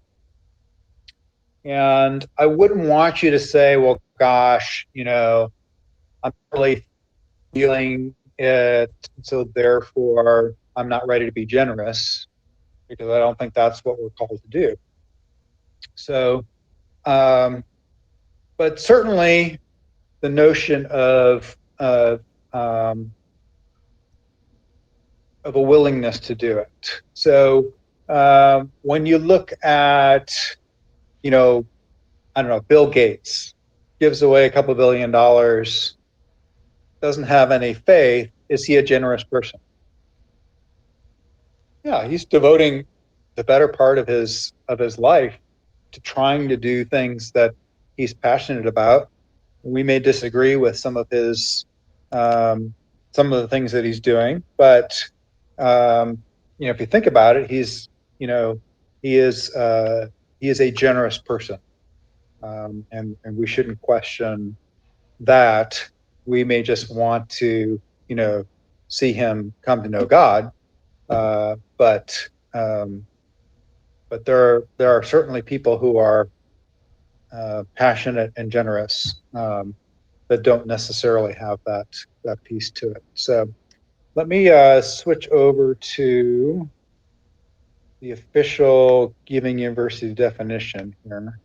And I wouldn't want you to say, well, gosh, I'm really feeling it, so therefore I'm not ready to be generous, because I don't think that's what we're called to do. So, but certainly the notion of a willingness to do it. So when you look at, I don't know, Bill Gates gives away a couple $1 billion, doesn't have any faith. Is he a generous person? Yeah, he's devoting the better part of his life to trying to do things that he's passionate about. We may disagree with some of his some of the things that he's doing, but if you think about it, he is a generous person, and we shouldn't question that. We may just want to see him come to know God, but there are certainly people who are passionate and generous that don't necessarily have that piece to it. So let me switch over to the official Giving University definition here.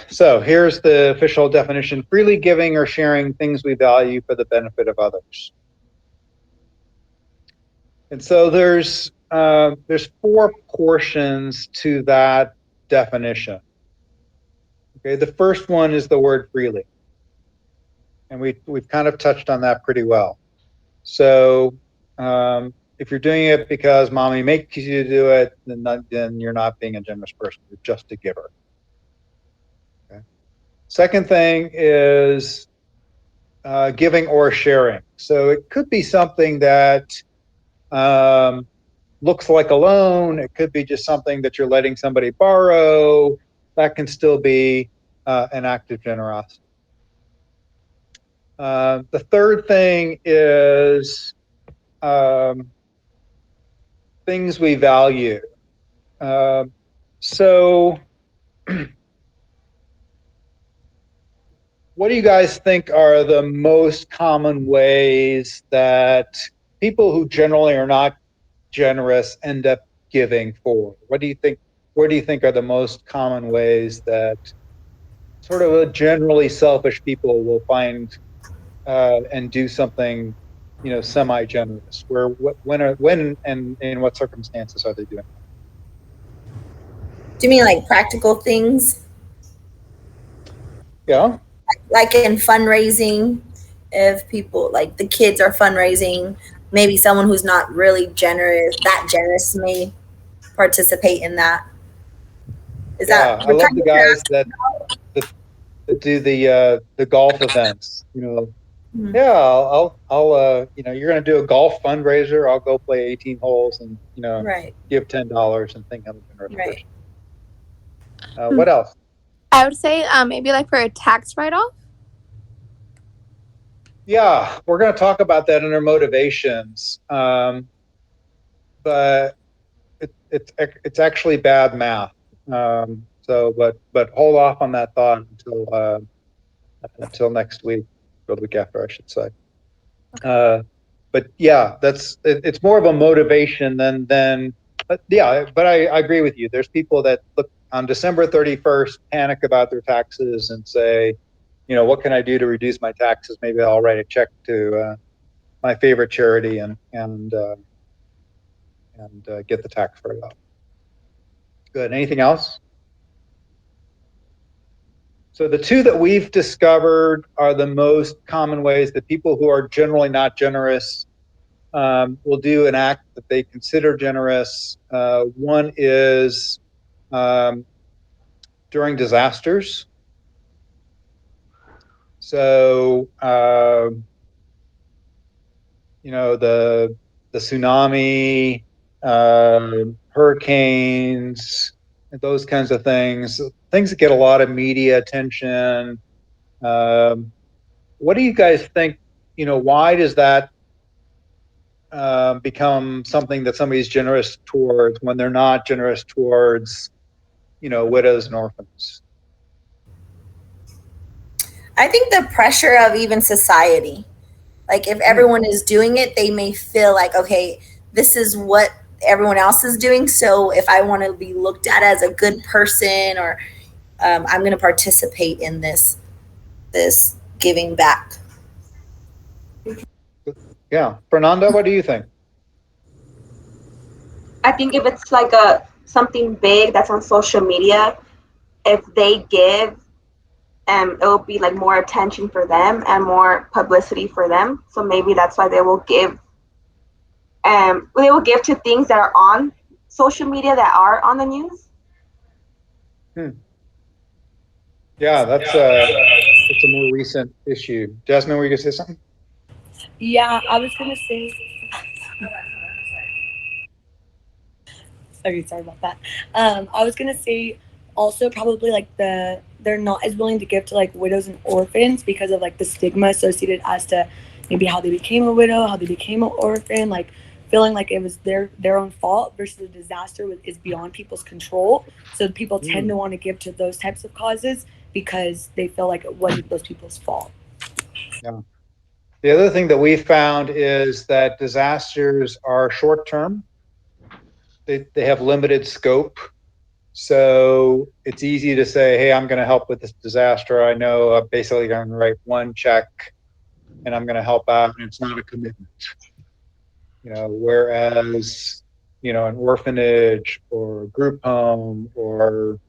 So here's the official definition: freely giving or sharing things we value for the benefit of others. And so there's 4 portions to that definition. Okay, the first one is the word freely, and we've kind of touched on that pretty well. So if you're doing it because mommy makes you do it, then you're not being a generous person. You're just a giver. Okay. Second thing is giving or sharing. So it could be something that looks like a loan. It could be just something that you're letting somebody borrow. That can still be an act of generosity. The third thing is things we value. So what do you guys think are the most common ways that people who generally are not generous end up giving for? What do you think? Where do you think are the most common ways that sort of a generally selfish people will find and do something, semi-generous? When and in what circumstances are they doing that? Do you mean like practical things? Yeah. Like in fundraising, if people like the kids are fundraising, maybe someone who's not really that generous may participate in that. Is that I love the guys that that do the golf events. Mhm. Yeah, I'll you're going to do a golf fundraiser. I'll go play 18 holes and Right. give $10 and think I'm a generous Right. person. What else? I would say maybe like for a tax write-off. Yeah, we're going to talk about that in our motivations, but it's actually bad math. But hold off on that thought until next week, or the week after, I should say. But yeah, it's more of a motivation than yeah. But I agree with you. There's people that look on December 31st, panic about their taxes and say, what can I do to reduce my taxes? Maybe I'll write a check to my favorite charity and get the tax write-off. Good. Anything else? So the two that we've discovered are the most common ways that people who are generally not generous will do an act that they consider generous. One is during disasters. So the tsunami, hurricanes, those kinds of things that get a lot of media attention. What do you guys think? Why does that become something that somebody's generous towards when they're not generous towards, widows and orphans? I think the pressure of even society. Like if everyone is doing it, they may feel like, okay, this is what everyone else is doing. So if I want to be looked at as a good person, or I'm going to participate in this giving back. Yeah, Fernanda, what do you think? I think if it's like something big that's on social media, if they give, it will be like more attention for them and more publicity for them. So maybe that's why they will give. They will give to things that are on social media that are on the news. Yeah, that's a more recent issue. Jasmine, were you gonna say something? Yeah, I was gonna say. Okay, sorry about that. I was gonna say also probably like they're not as willing to give to like widows and orphans because of like the stigma associated as to maybe how they became a widow, how they became an orphan, like feeling like it was their own fault versus a disaster is beyond people's control. So people tend to want to give to those types of causes because they feel like it wasn't those people's fault. Yeah. The other thing that we found is that disasters are short term. They have limited scope. So it's easy to say, hey, I'm going to help with this disaster. I know I'm basically going to write one check and I'm going to help out, and it's not a commitment. Whereas, an orphanage or a group home or,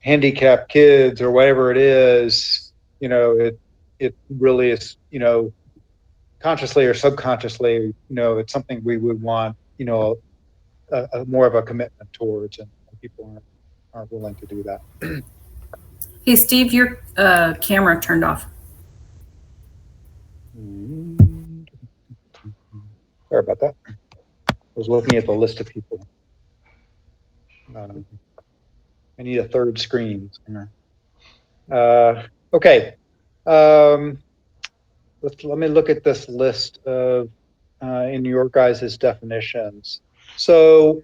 handicapped kids or whatever it is, it really is, consciously or subconsciously, it's something we would want, a more of a commitment towards, and people aren't willing to do that. Hey, Steve, your camera turned off. Sorry about that. I was looking at the list of people. I need a third screen. Okay. Let me look at this list of in your guys' definitions. So,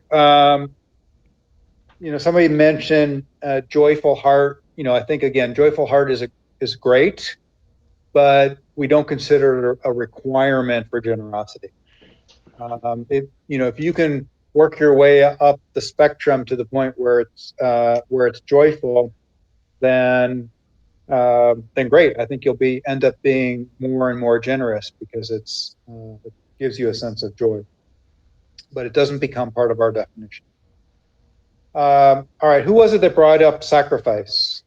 somebody mentioned joyful heart. I think again, joyful heart is great, but we don't consider it a requirement for generosity. If you can work your way up the spectrum to the point where it's joyful, then great. I think you'll end up being more and more generous because it gives you a sense of joy, but it doesn't become part of our definition. All right, who was it that brought up sacrifice?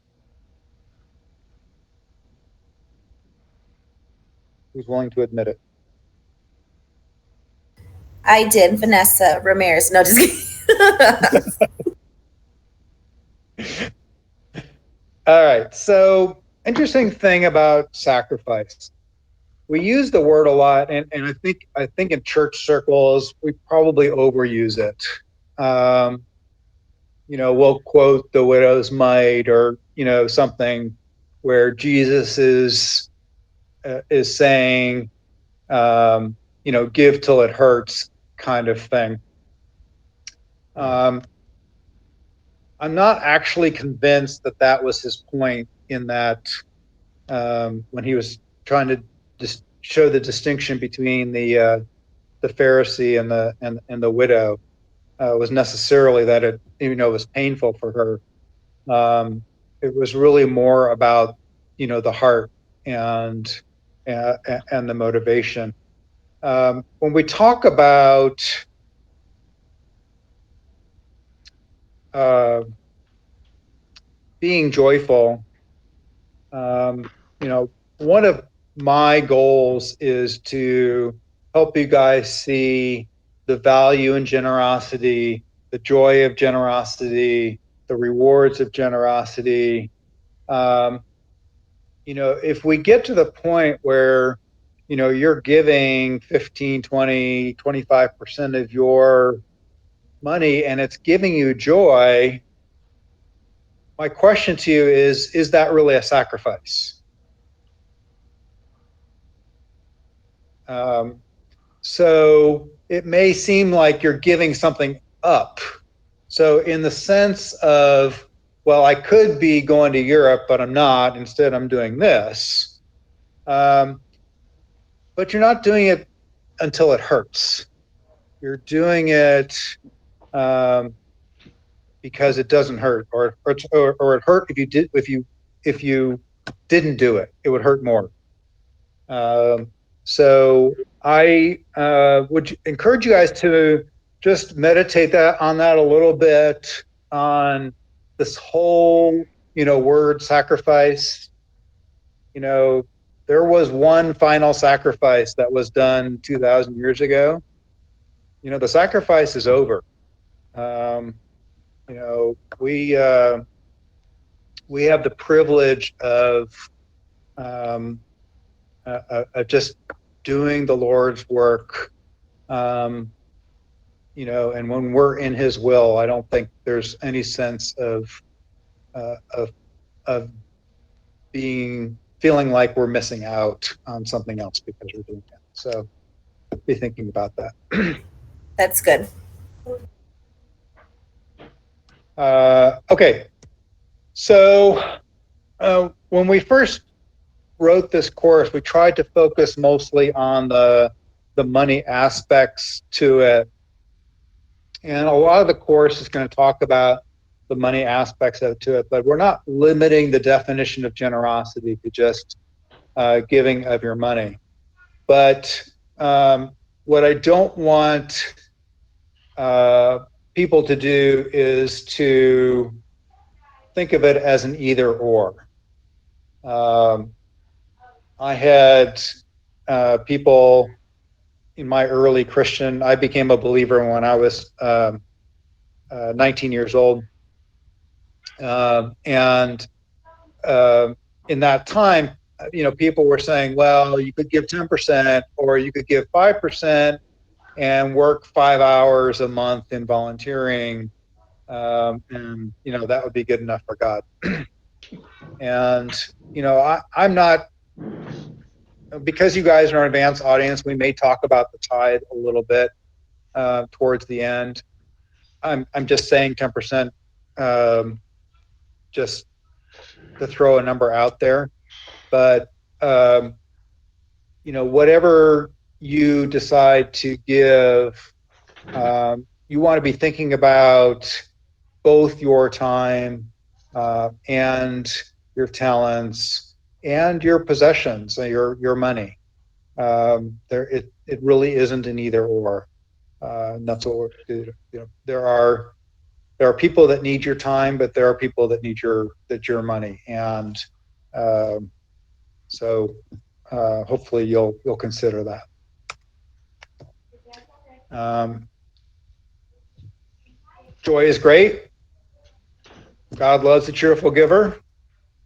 Who's willing to admit it? I did, Vanessa Ramirez. No, just kidding. All right. So interesting thing about sacrifice. We use the word a lot, and I think in church circles we probably overuse it. We'll quote the widow's mite, or something where Jesus is saying, give till it hurts, kind of thing. I'm not actually convinced that that was his point, in that when he was trying to just show the distinction between the Pharisee and the widow, was necessarily that it was painful for her. It was really more about the heart and and the motivation. When we talk about being joyful, um, one of my goals is to help you guys see the value in generosity, the joy of generosity, the rewards of generosity. Um, if we get to the point where you're giving 15, 20, 25% of your money and it's giving you joy, my question to you is that really a sacrifice? So it may seem like you're giving something up. So in the sense of, well, I could be going to Europe, but I'm not. Instead, I'm doing this. But you're not doing it until it hurts. You're doing it because it doesn't hurt, or it hurt if you didn't do it, it would hurt more. So I would encourage you guys to just meditate on that a little bit, on this whole word sacrifice. There was one final sacrifice that was done 2,000 years ago. The sacrifice is over. We have the privilege of just doing the Lord's work. And when we're in His will, I don't think there's any sense of feeling like we're missing out on something else because we're doing it. So be thinking about that. That's good. Okay. So when we first wrote this course, we tried to focus mostly on the money aspects to it. And a lot of the course is going to talk about the money aspects to it, but we're not limiting the definition of generosity to just giving of your money. But what I don't want people to do is to think of it as an either or. I had people in my early Christian, I became a believer when I was 19 years old. And in that time, people were saying, well, you could give 10% or you could give 5% and work 5 hours a month in volunteering. And, that would be good enough for God. And, I'm not, because you guys are an advanced audience, we may talk about the tithe a little bit towards the end. I'm just saying 10%, just to throw a number out there. But whatever you decide to give, you want to be thinking about both your time and your talents and your possessions, your money. It really isn't an either or. And that's what there are people that need your time, but there are people that need your money. And so hopefully you'll consider that. Joy is great. God loves a cheerful giver.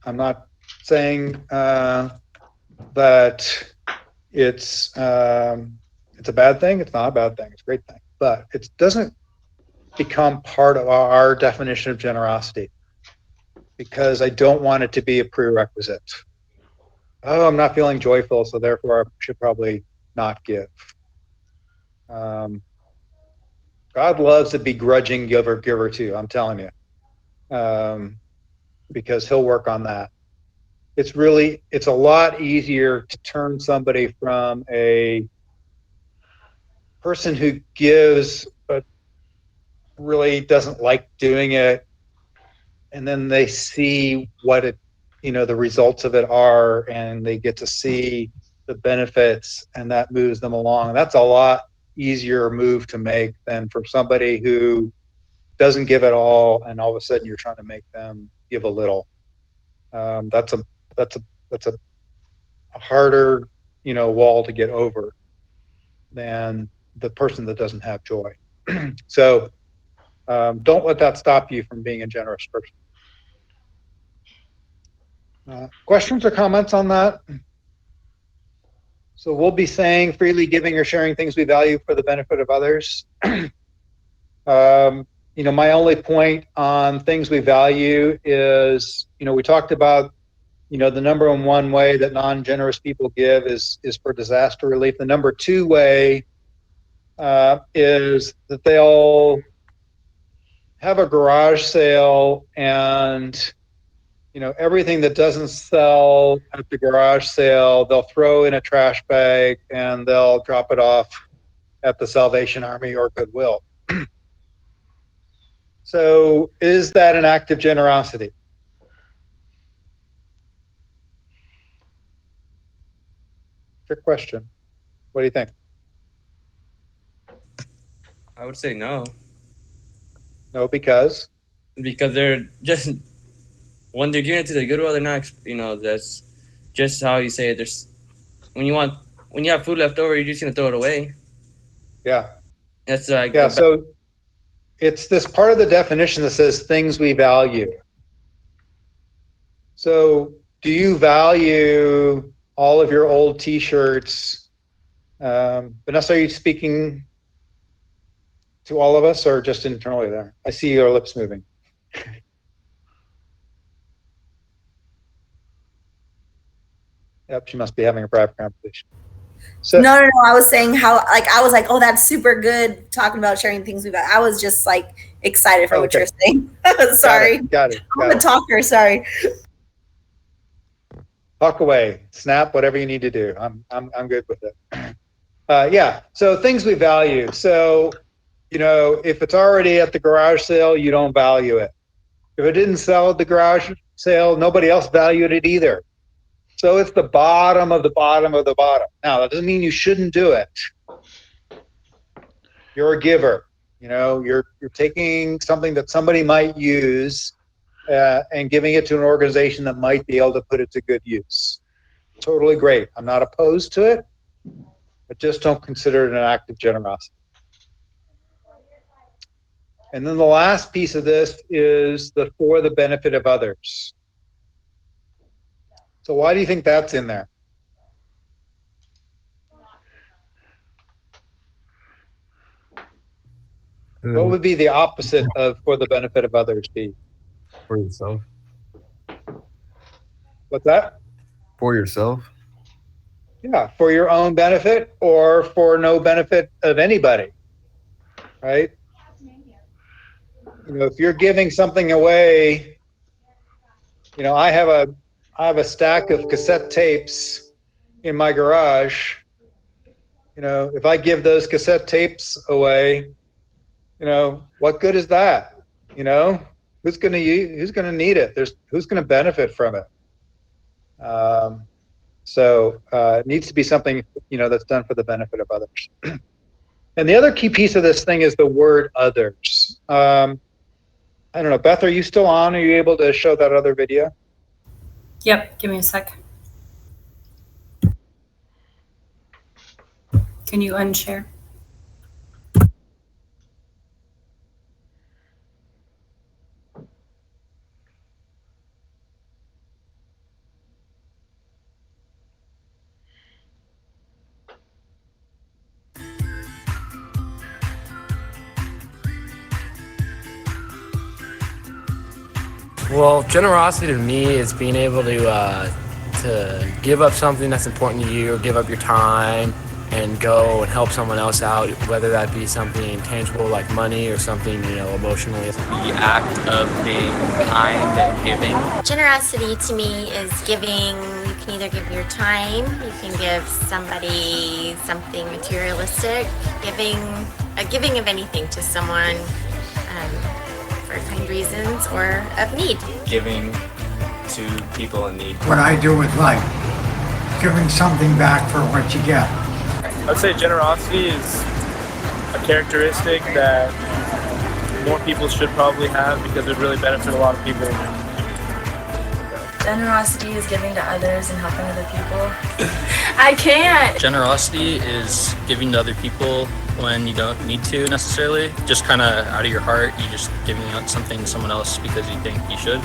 I'm not saying that it's a bad thing. It's not a bad thing. It's a great thing, but it doesn't become part of our definition of generosity, because I don't want it to be a prerequisite. Oh, I'm not feeling joyful, so therefore I should probably not give. God loves a begrudging giver too, I'm telling you, because he'll work on that. It's a lot easier to turn somebody from a person who gives but really doesn't like doing it, and then they see what the results of it are, and they get to see the benefits, and that moves them along. And that's a lot easier move to make than for somebody who doesn't give at all, and all of a sudden you're trying to make them give a little. That's a harder wall to get over than the person that doesn't have joy. So don't let that stop you from being a generous person. Questions or comments on that? So we'll be saying freely giving or sharing things we value for the benefit of others. My only point on things we value is, we talked about, the number one way that non-generous people give is for disaster relief. The number two way is that they'll have a garage sale, and everything that doesn't sell at the garage sale, they'll throw in a trash bag and they'll drop it off at the Salvation Army or Goodwill. So is that an act of generosity? Trick question. What do you think? I would say no. No, because they're just, when they're giving it to the Goodwill, they're not, that's just how you say it. There's, when you have food left over, you're just gonna throw it away. Yeah. That's like So it's this part of the definition that says things we value. So do you value all of your old T-shirts? Vanessa, are you speaking to all of us or just internally there? I see your lips moving. Yep, she must be having a private conversation. So, no. I was saying how, I was like, oh, that's super good talking about sharing things we've got. I was just excited for what you're saying. Sorry. Got it. I'm a talker. Sorry. Talk away, snap, whatever you need to do. I'm good with it. Yeah. So things we value. So, if it's already at the garage sale, you don't value it. If it didn't sell at the garage sale, nobody else valued it either. So it's the bottom of the bottom of the bottom. Now, that doesn't mean you shouldn't do it. You're a giver. You're taking something that somebody might use and giving it to an organization that might be able to put it to good use. Totally great. I'm not opposed to it, but just don't consider it an act of generosity. And then the last piece of this is for the benefit of others. So why do you think that's in there? What would be the opposite of for the benefit of others be? For yourself. What's that? For yourself. Yeah, for your own benefit or for no benefit of anybody, right? If you're giving something away, I have a stack of cassette tapes in my garage. If I give those cassette tapes away, what good is that? Who's going to need it? Who's going to benefit from it? So it needs to be something, that's done for the benefit of others. And the other key piece of this thing is the word others. I don't know, Beth, are you still on? Are you able to show that other video? Yep, give me a sec. Can you unshare? Well, generosity to me is being able to give up something that's important to you, or give up your time and go and help someone else out, whether that be something tangible like money or something, emotionally. The act of being kind and giving. Generosity to me is giving. You can either give your time, you can give somebody something materialistic, giving of anything to someone for kind reasons or of need. Giving to people in need. What I do with life, giving something back for what you get. I'd say generosity is a characteristic that more people should probably have because it really benefits a lot of people. Generosity is giving to others and helping other people. I can't! Generosity is giving to other people when you don't need to necessarily. Just kind of out of your heart, you just giving out something to someone else because you think you should.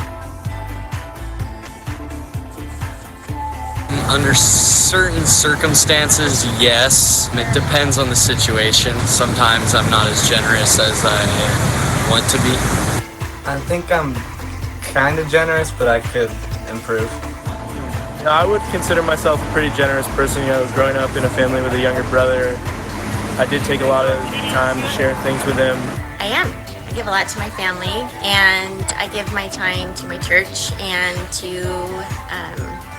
Under certain circumstances, yes. It depends on the situation. Sometimes I'm not as generous as I want to be. I think I'm kind of generous, but I could improve. I would consider myself a pretty generous person. Growing up in a family with a younger brother, I did take a lot of time to share things with him. I am. I give a lot to my family, and I give my time to my church and to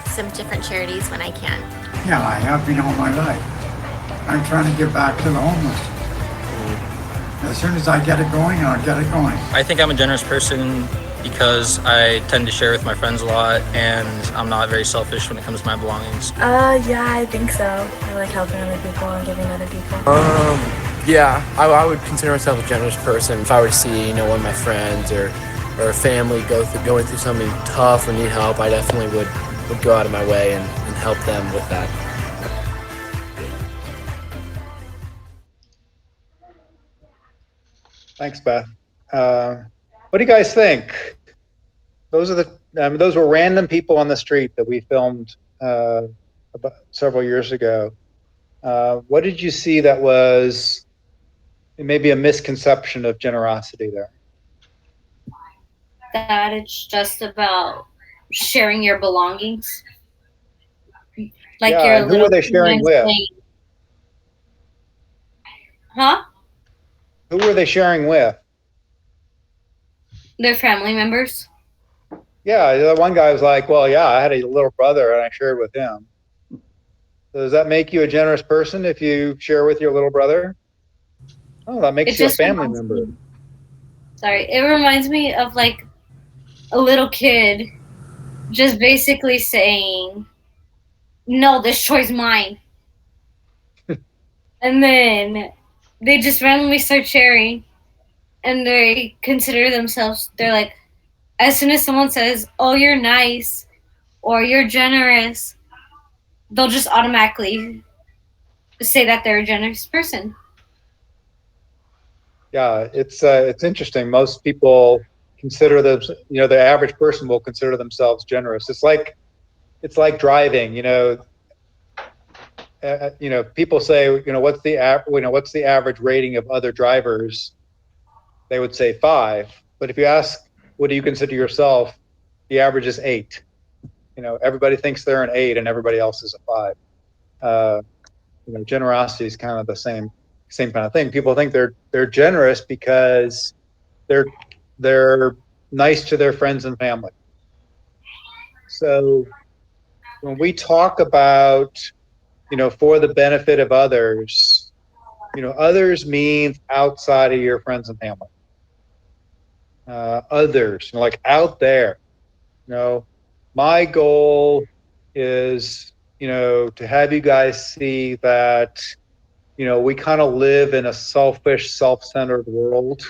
some different charities when I can. Yeah, I have been all my life. I'm trying to give back to the homeless. As soon as I get it going, I'll get it going. I think I'm a generous person because I tend to share with my friends a lot, and I'm not very selfish when it comes to my belongings. Yeah, I think so. I like helping other people and giving other people. Yeah, I would consider myself a generous person. If I were to see, one of my friends or a family going through something tough or need help, I definitely would go out of my way and help them with that. Thanks, Beth. What do you guys think? Those were random people on the street that we filmed about several years ago. What did you see that was maybe a misconception of generosity there? That it's just about sharing your belongings. Like yeah, your and who were they sharing with? Huh? Who were they sharing with? Their family members. Yeah, the one guy was like, well, yeah, I had a little brother and I shared with him. So does that make you a generous person if you share with your little brother? Oh, that makes you a family member. Sorry, it reminds me of like a little kid just basically saying, no, this toy's mine. And then they just randomly start sharing, and they consider themselves, they're like, as soon as someone says, oh, you're nice or you're generous, they'll just automatically say that they're a generous person. Yeah, it's interesting. Most people consider them, the average person will consider themselves generous. It's like driving, people say, what's the average rating of other drivers? They would say 5. But if you ask, what do you consider yourself? The average is 8. Everybody thinks they're an 8 and everybody else is a 5. Generosity is kind of the same kind of thing. People think they're generous because they're nice to their friends and family. So when we talk about, for the benefit of others, others means outside of your friends and family. Others, like out there. My goal is, to have you guys see that, we kind of live in a selfish, self-centered world.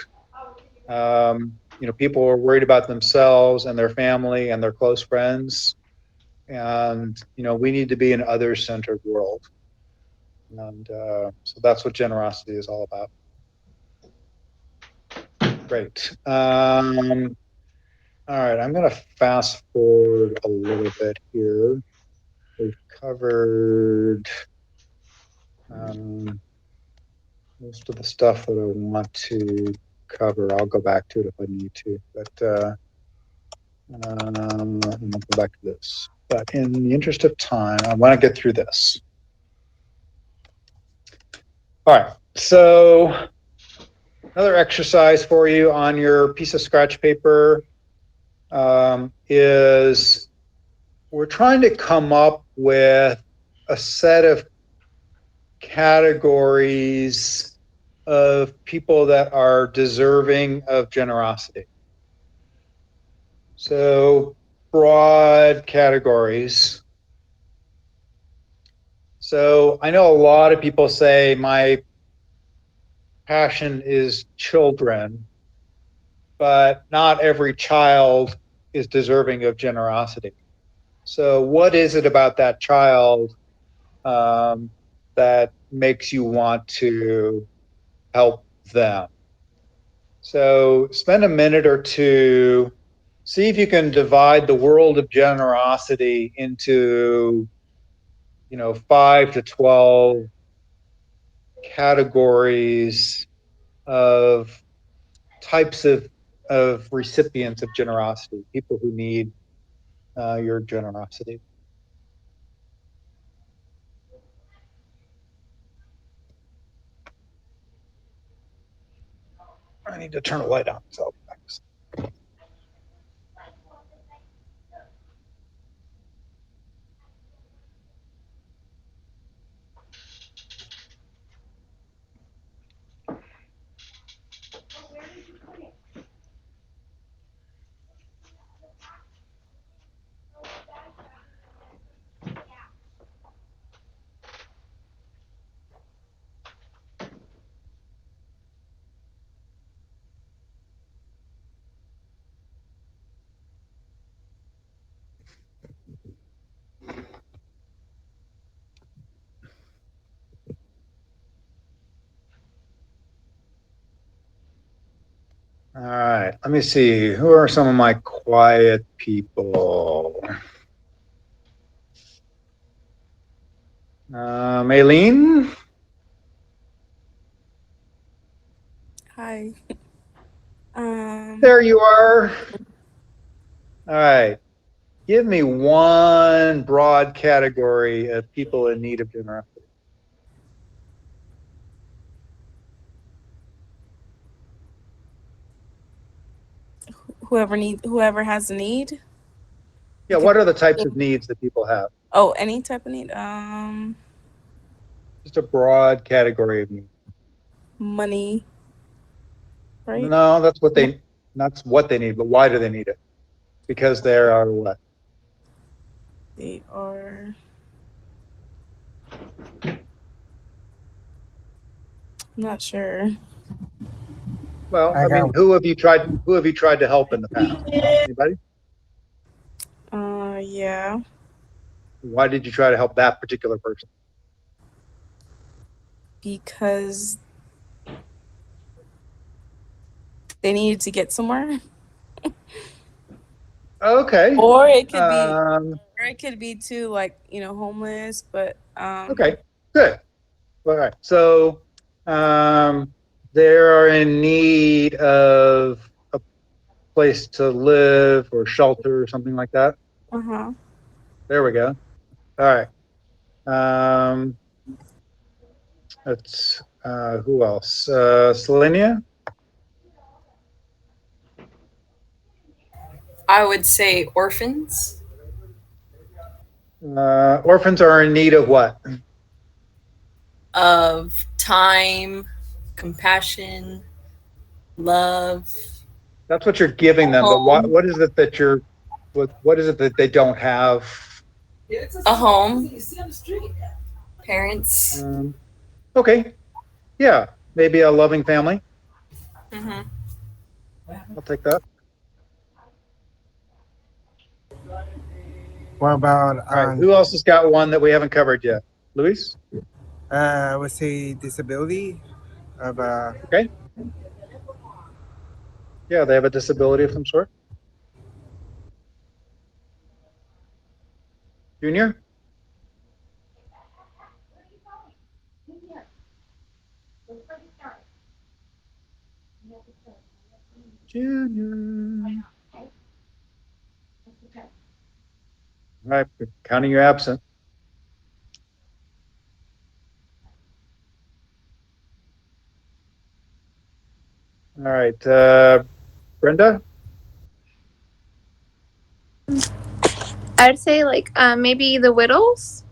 People are worried about themselves and their family and their close friends. And, we need to be an other-centered world. And so that's what generosity is all about. Great. All right, I'm going to fast forward a little bit here. We've covered most of the stuff that I want to cover. I'll go back to it if I need to. But I'm going to go back to this. But in the interest of time, I want to get through this. All right. So another exercise for you on your piece of scratch paper is we're trying to come up with a set of categories of people that are deserving of generosity. So broad categories. So I know a lot of people say my passion is children, but not every child is deserving of generosity. So what is it about that child that makes you want to help them? So spend a minute or two, see if you can divide the world of generosity into, 5 to 12 categories of types of recipients of generosity, people who need your generosity. I need to turn the light on. So. All right, let me see. Who are some of my quiet people? Maylene? Hi. There you are. All right. Give me one broad category of people in need of generosity. Whoever has a need. Yeah, what are the types of needs that people have? Oh, any type of need. Just a broad category of needs. Money. Right? No, that's what they need, but why do they need it? Because they are what? They are. I'm not sure. Well, I mean, who have you tried to help in the past? Anybody? Yeah. Why did you try to help that particular person? Because they needed to get somewhere. Okay. Or it could be too, like, homeless, but Okay, good. All right. So they are in need of a place to live or shelter or something like that. Uh-huh. There we go. All right. That's who else? Selenia? I would say orphans. Orphans are in need of what? Of time, compassion, love. That's what you're giving them, but what is it that what is it that they don't have? A home. Parents. Okay. Yeah. Maybe a loving family. Mm-hmm. I'll take that. What about All right. Who else has got one that we haven't covered yet? Luis? I would say disability of Okay. Yeah, they have a disability of some sort. Junior? Junior. right, counting you absent. All right, Brenda? I'd say like maybe the widows.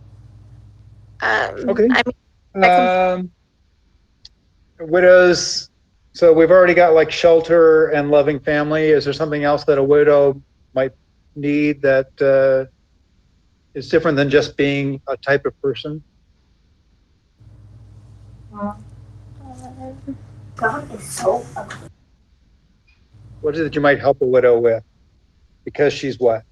Okay. I mean, Widows. So we've already got like shelter and loving family. Is there something else that a widow might need that is different than just being a type of person? God is so ugly. What is it you might help a widow with? Because she's what?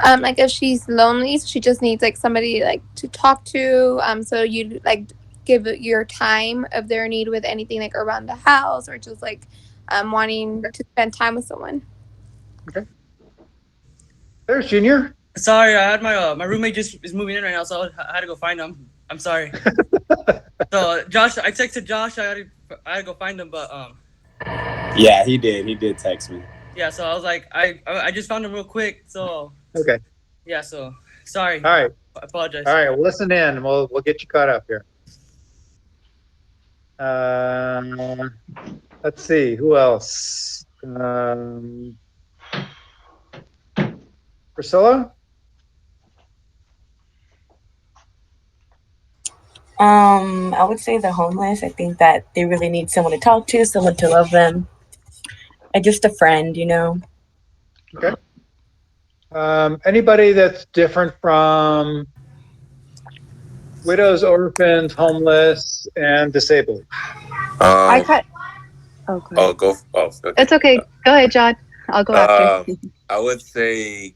like if she's lonely, so she just needs like somebody like to talk to. So you like give your time of their need with anything like around the house or just like wanting to spend time with someone. Okay. There's Junior. Sorry, I had my roommate just is moving in right now, so I had to go find him. I'm sorry. So Josh, I texted Josh. I had to go find him, but Yeah, he did. He did text me. yeah. So I was like, I just found him real quick. So Okay. yeah. So sorry. All right. I apologize. All right. Well, listen in. We'll get you caught up here. Let's see. Who else? Priscilla? I would say the homeless. I think that they really need someone to talk to, someone to love them, and just a friend, you know. Okay. Anybody that's different from widows, orphans, homeless, and disabled? I cut. Oh, go ahead. Go. Oh, okay. It's okay. Go ahead, John. I'll go after. I would say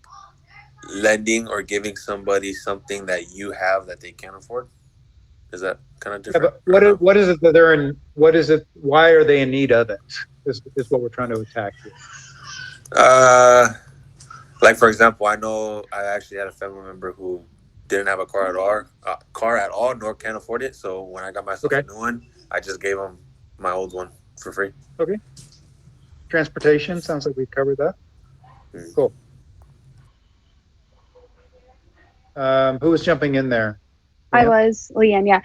lending or giving somebody something that you have that they can't afford. Is that kind of Yeah, different? but what is it that they're in? What is it? Why are they in need of it? Is what we're trying to attack here. Like for example, I know I actually had a family member who didn't have a car at all, nor can afford it. So when I got myself a new one, I just gave him my old one for free. Okay. Transportation sounds like we covered that. Cool. Who was jumping in there? I was Leanne, yeah.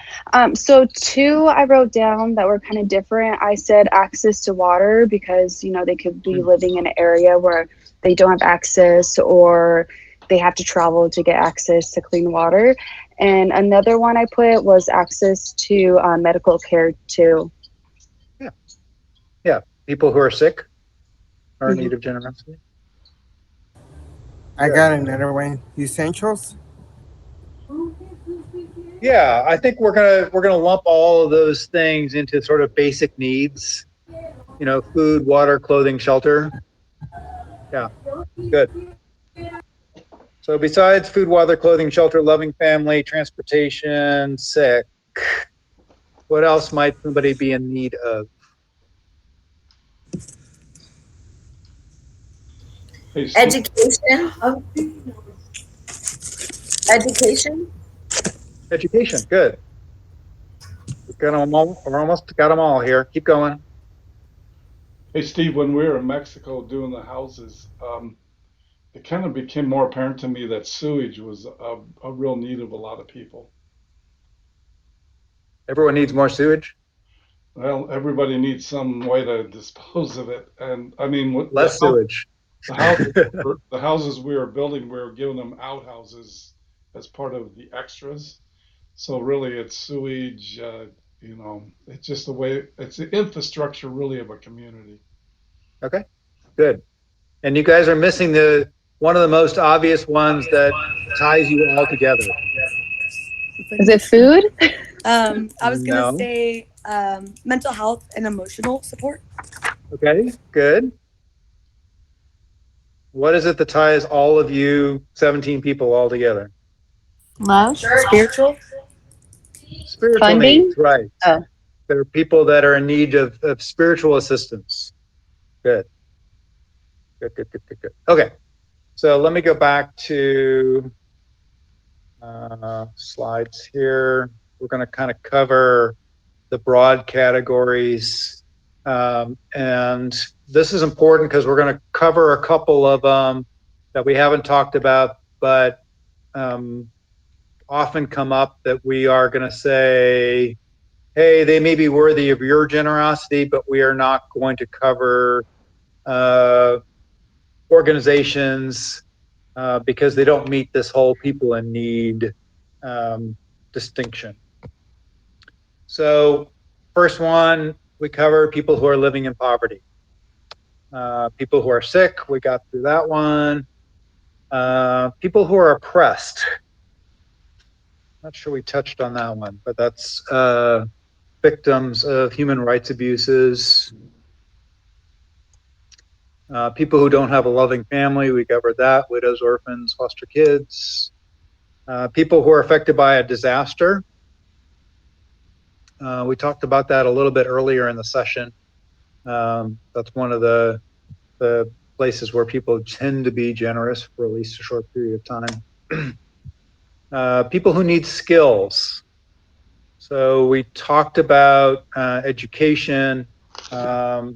So two I wrote down that were kind of different. I said access to water because, you know, they could be living in an area where they don't have access or they have to travel to get access to clean water. And another one I put was access to medical care too. Yeah. People who are sick are in need of generosity. I got another one. Essentials. Yeah, I think we're gonna lump all of those things into sort of basic needs. You know, food, water, clothing, shelter. Yeah, good. So besides food, water, clothing, shelter, loving family, transportation, sick, what else might somebody be in need of? Education. Education. Education, good. We're almost got them all here. Keep going. Hey, Steve, when we were in Mexico doing the houses, it kind of became more apparent to me that sewage was a real need of a lot of people. Everyone needs more sewage? Well, everybody needs some way to dispose of it. And I mean, less sewage. The houses we were building, we were giving them outhouses as part of the extras. So really it's sewage, you know, it's just the way, it's the infrastructure really of a community. Okay, good. And you guys are missing one of the most obvious ones that ties you all together. Is it food? I was gonna No. say mental health and emotional support. Okay, good. What is it that ties all of you 17 people all together? Love. Spiritual. Spiritual Funding? needs, right. Oh. There are people that are in need of spiritual assistance. Good. Good. Okay, so let me go back to slides here. We're going to kind of cover the broad categories. And this is important because we're going to cover a couple of them that we haven't talked about, but often come up that we are going to say, hey, they may be worthy of your generosity, but we are not going to cover organizations because they don't meet this whole people in need distinction. So first one, we cover people who are living in poverty. People who are sick, we got through that one. People who are oppressed. Not sure we touched on that one, but that's victims of human rights abuses. People who don't have a loving family, we covered that. Widows, orphans, foster kids. People who are affected by a disaster. We talked about that a little bit earlier in the session. That's one of the places where people tend to be generous for at least a short period of time. People who need skills. So we talked about education, but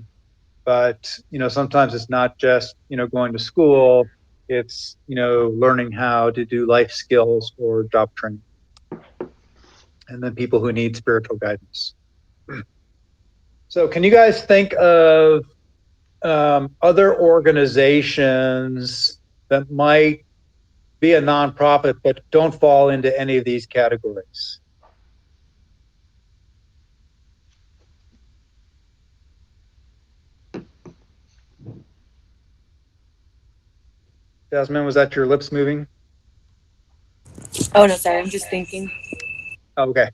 sometimes it's not just going to school. It's learning how to do life skills or job training. And then people who need spiritual guidance. So can you guys think of other organizations that might be a nonprofit but don't fall into any of these categories? Jasmine, was that your lips moving? Oh no, sorry, I'm just thinking. Okay.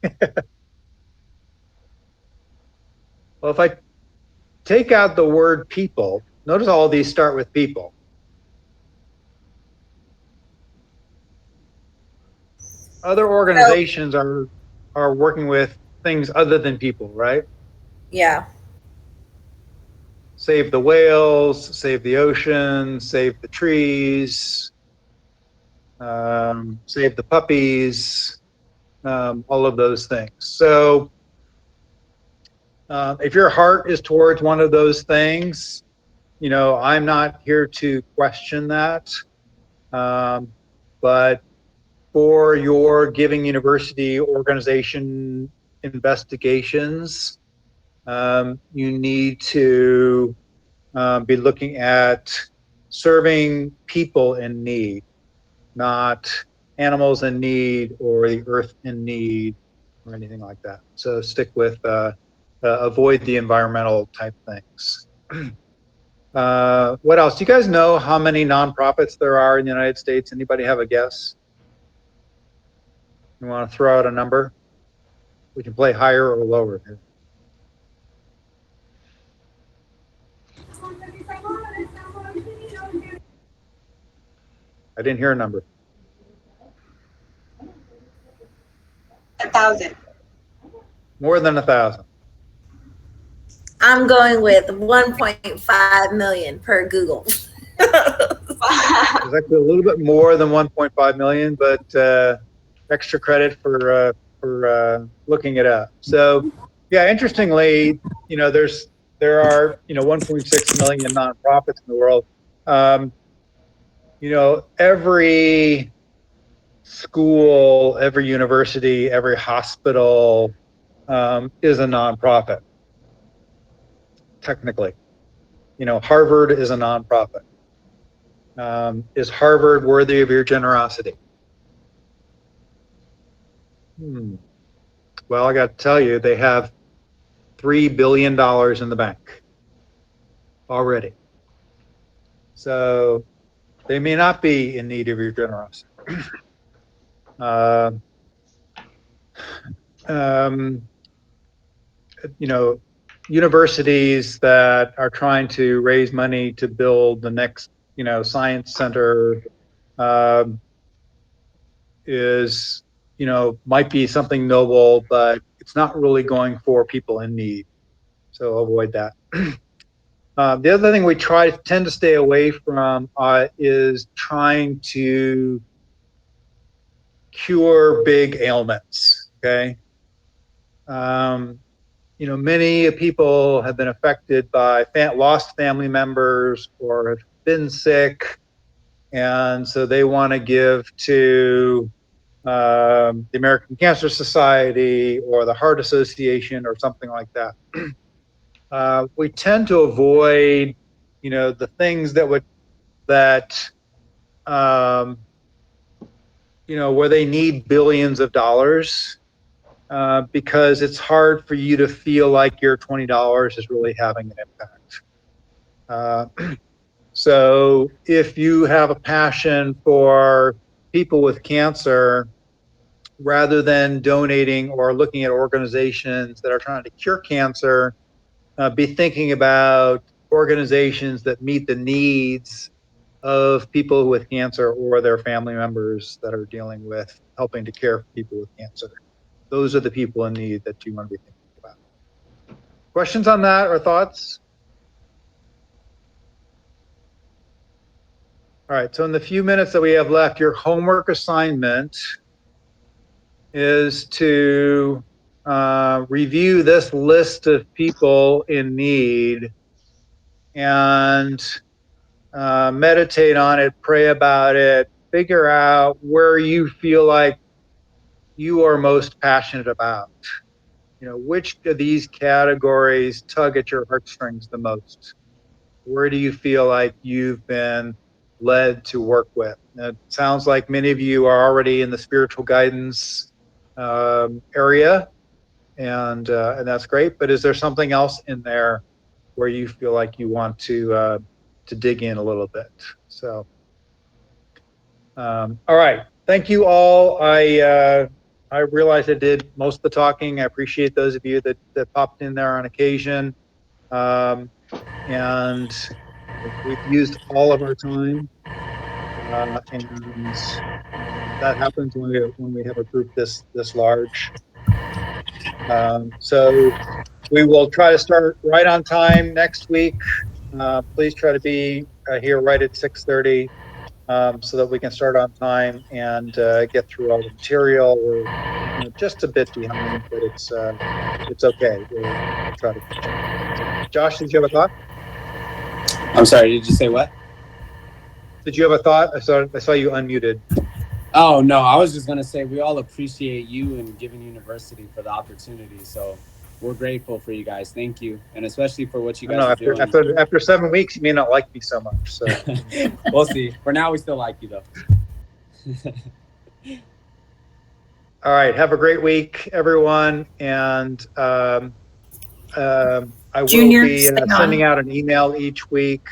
Well, if I take out the word people, notice all these start with people. Other organizations are working with things other than people, right? Yeah. Save the whales, save the ocean, save the trees, save the puppies, all of those things. So if your heart is towards one of those things, I'm not here to question that. But for your Giving University organization investigations, you need to be looking at serving people in need, not animals in need or the earth in need or anything like that. So stick with avoid the environmental type things. What else? Do you guys know how many nonprofits there are in the United States? Anybody have a guess? You want to throw out a number? We can play higher or lower here. I didn't hear a number. 1,000. More than 1,000. I'm going with 1.5 million per Google. It's actually a little bit more than 1.5 million, but extra credit for looking it up. So, yeah, interestingly, there are 1.6 million nonprofits in the world. Every school, every university, every hospital is a nonprofit. Technically, Harvard is a nonprofit. Is Harvard worthy of your generosity? Well, I got to tell you, they have $3 billion in the bank already. So they may not be in need of your generosity. Universities that are trying to raise money to build the next, science center is, might be something noble, but it's not really going for people in need. So avoid that. The other thing we tend to stay away from is trying to cure big ailments. Okay. Many people have been affected by lost family members or have been sick, And so they want to give to the American Cancer Society or the Heart Association or something like that. We tend to avoid, the things that where they need billions of dollars, because it's hard for you to feel like your $20 is really having an impact. So if you have a passion for people with cancer, rather than donating or looking at organizations that are trying to cure cancer, be thinking about organizations that meet the needs of people with cancer or their family members that are dealing with helping to care for people with cancer. Those are the people in need that you want to be thinking about. Questions on that or thoughts? All right, so in the few minutes that we have left, your homework assignment is to review this list of people in need and meditate on it, pray about it, figure out where you feel like you are most passionate about. Which of these categories tug at your heartstrings the most? Where do you feel like you've been led to work with? It sounds like many of you are already in the spiritual guidance area, and that's great. But is there something else in there where you feel like you want to dig in a little bit? So, all right. Thank you all. I realize I did most of the talking. I appreciate those of you that popped in there on occasion. And we've used all of our time. And that happens when we have a group this large. So we will try to start right on time next week. Please try to be here right at 6:30. So that we can start on time and get through all the material. We're just a bit behind, but it's okay. We'll try to catch up. So, Josh, did you have a thought? I'm sorry, did you say what? Did you have a thought? I saw you unmuted. Oh, no, I was just going to say we all appreciate you and Giving University for the opportunity. So we're grateful for you guys. Thank you. And especially for what you guys are doing. After 7 weeks, you may not like me so much. So we'll see. For now, we still like you, though. All right. Have a great week, everyone. And I will be sending out an email each week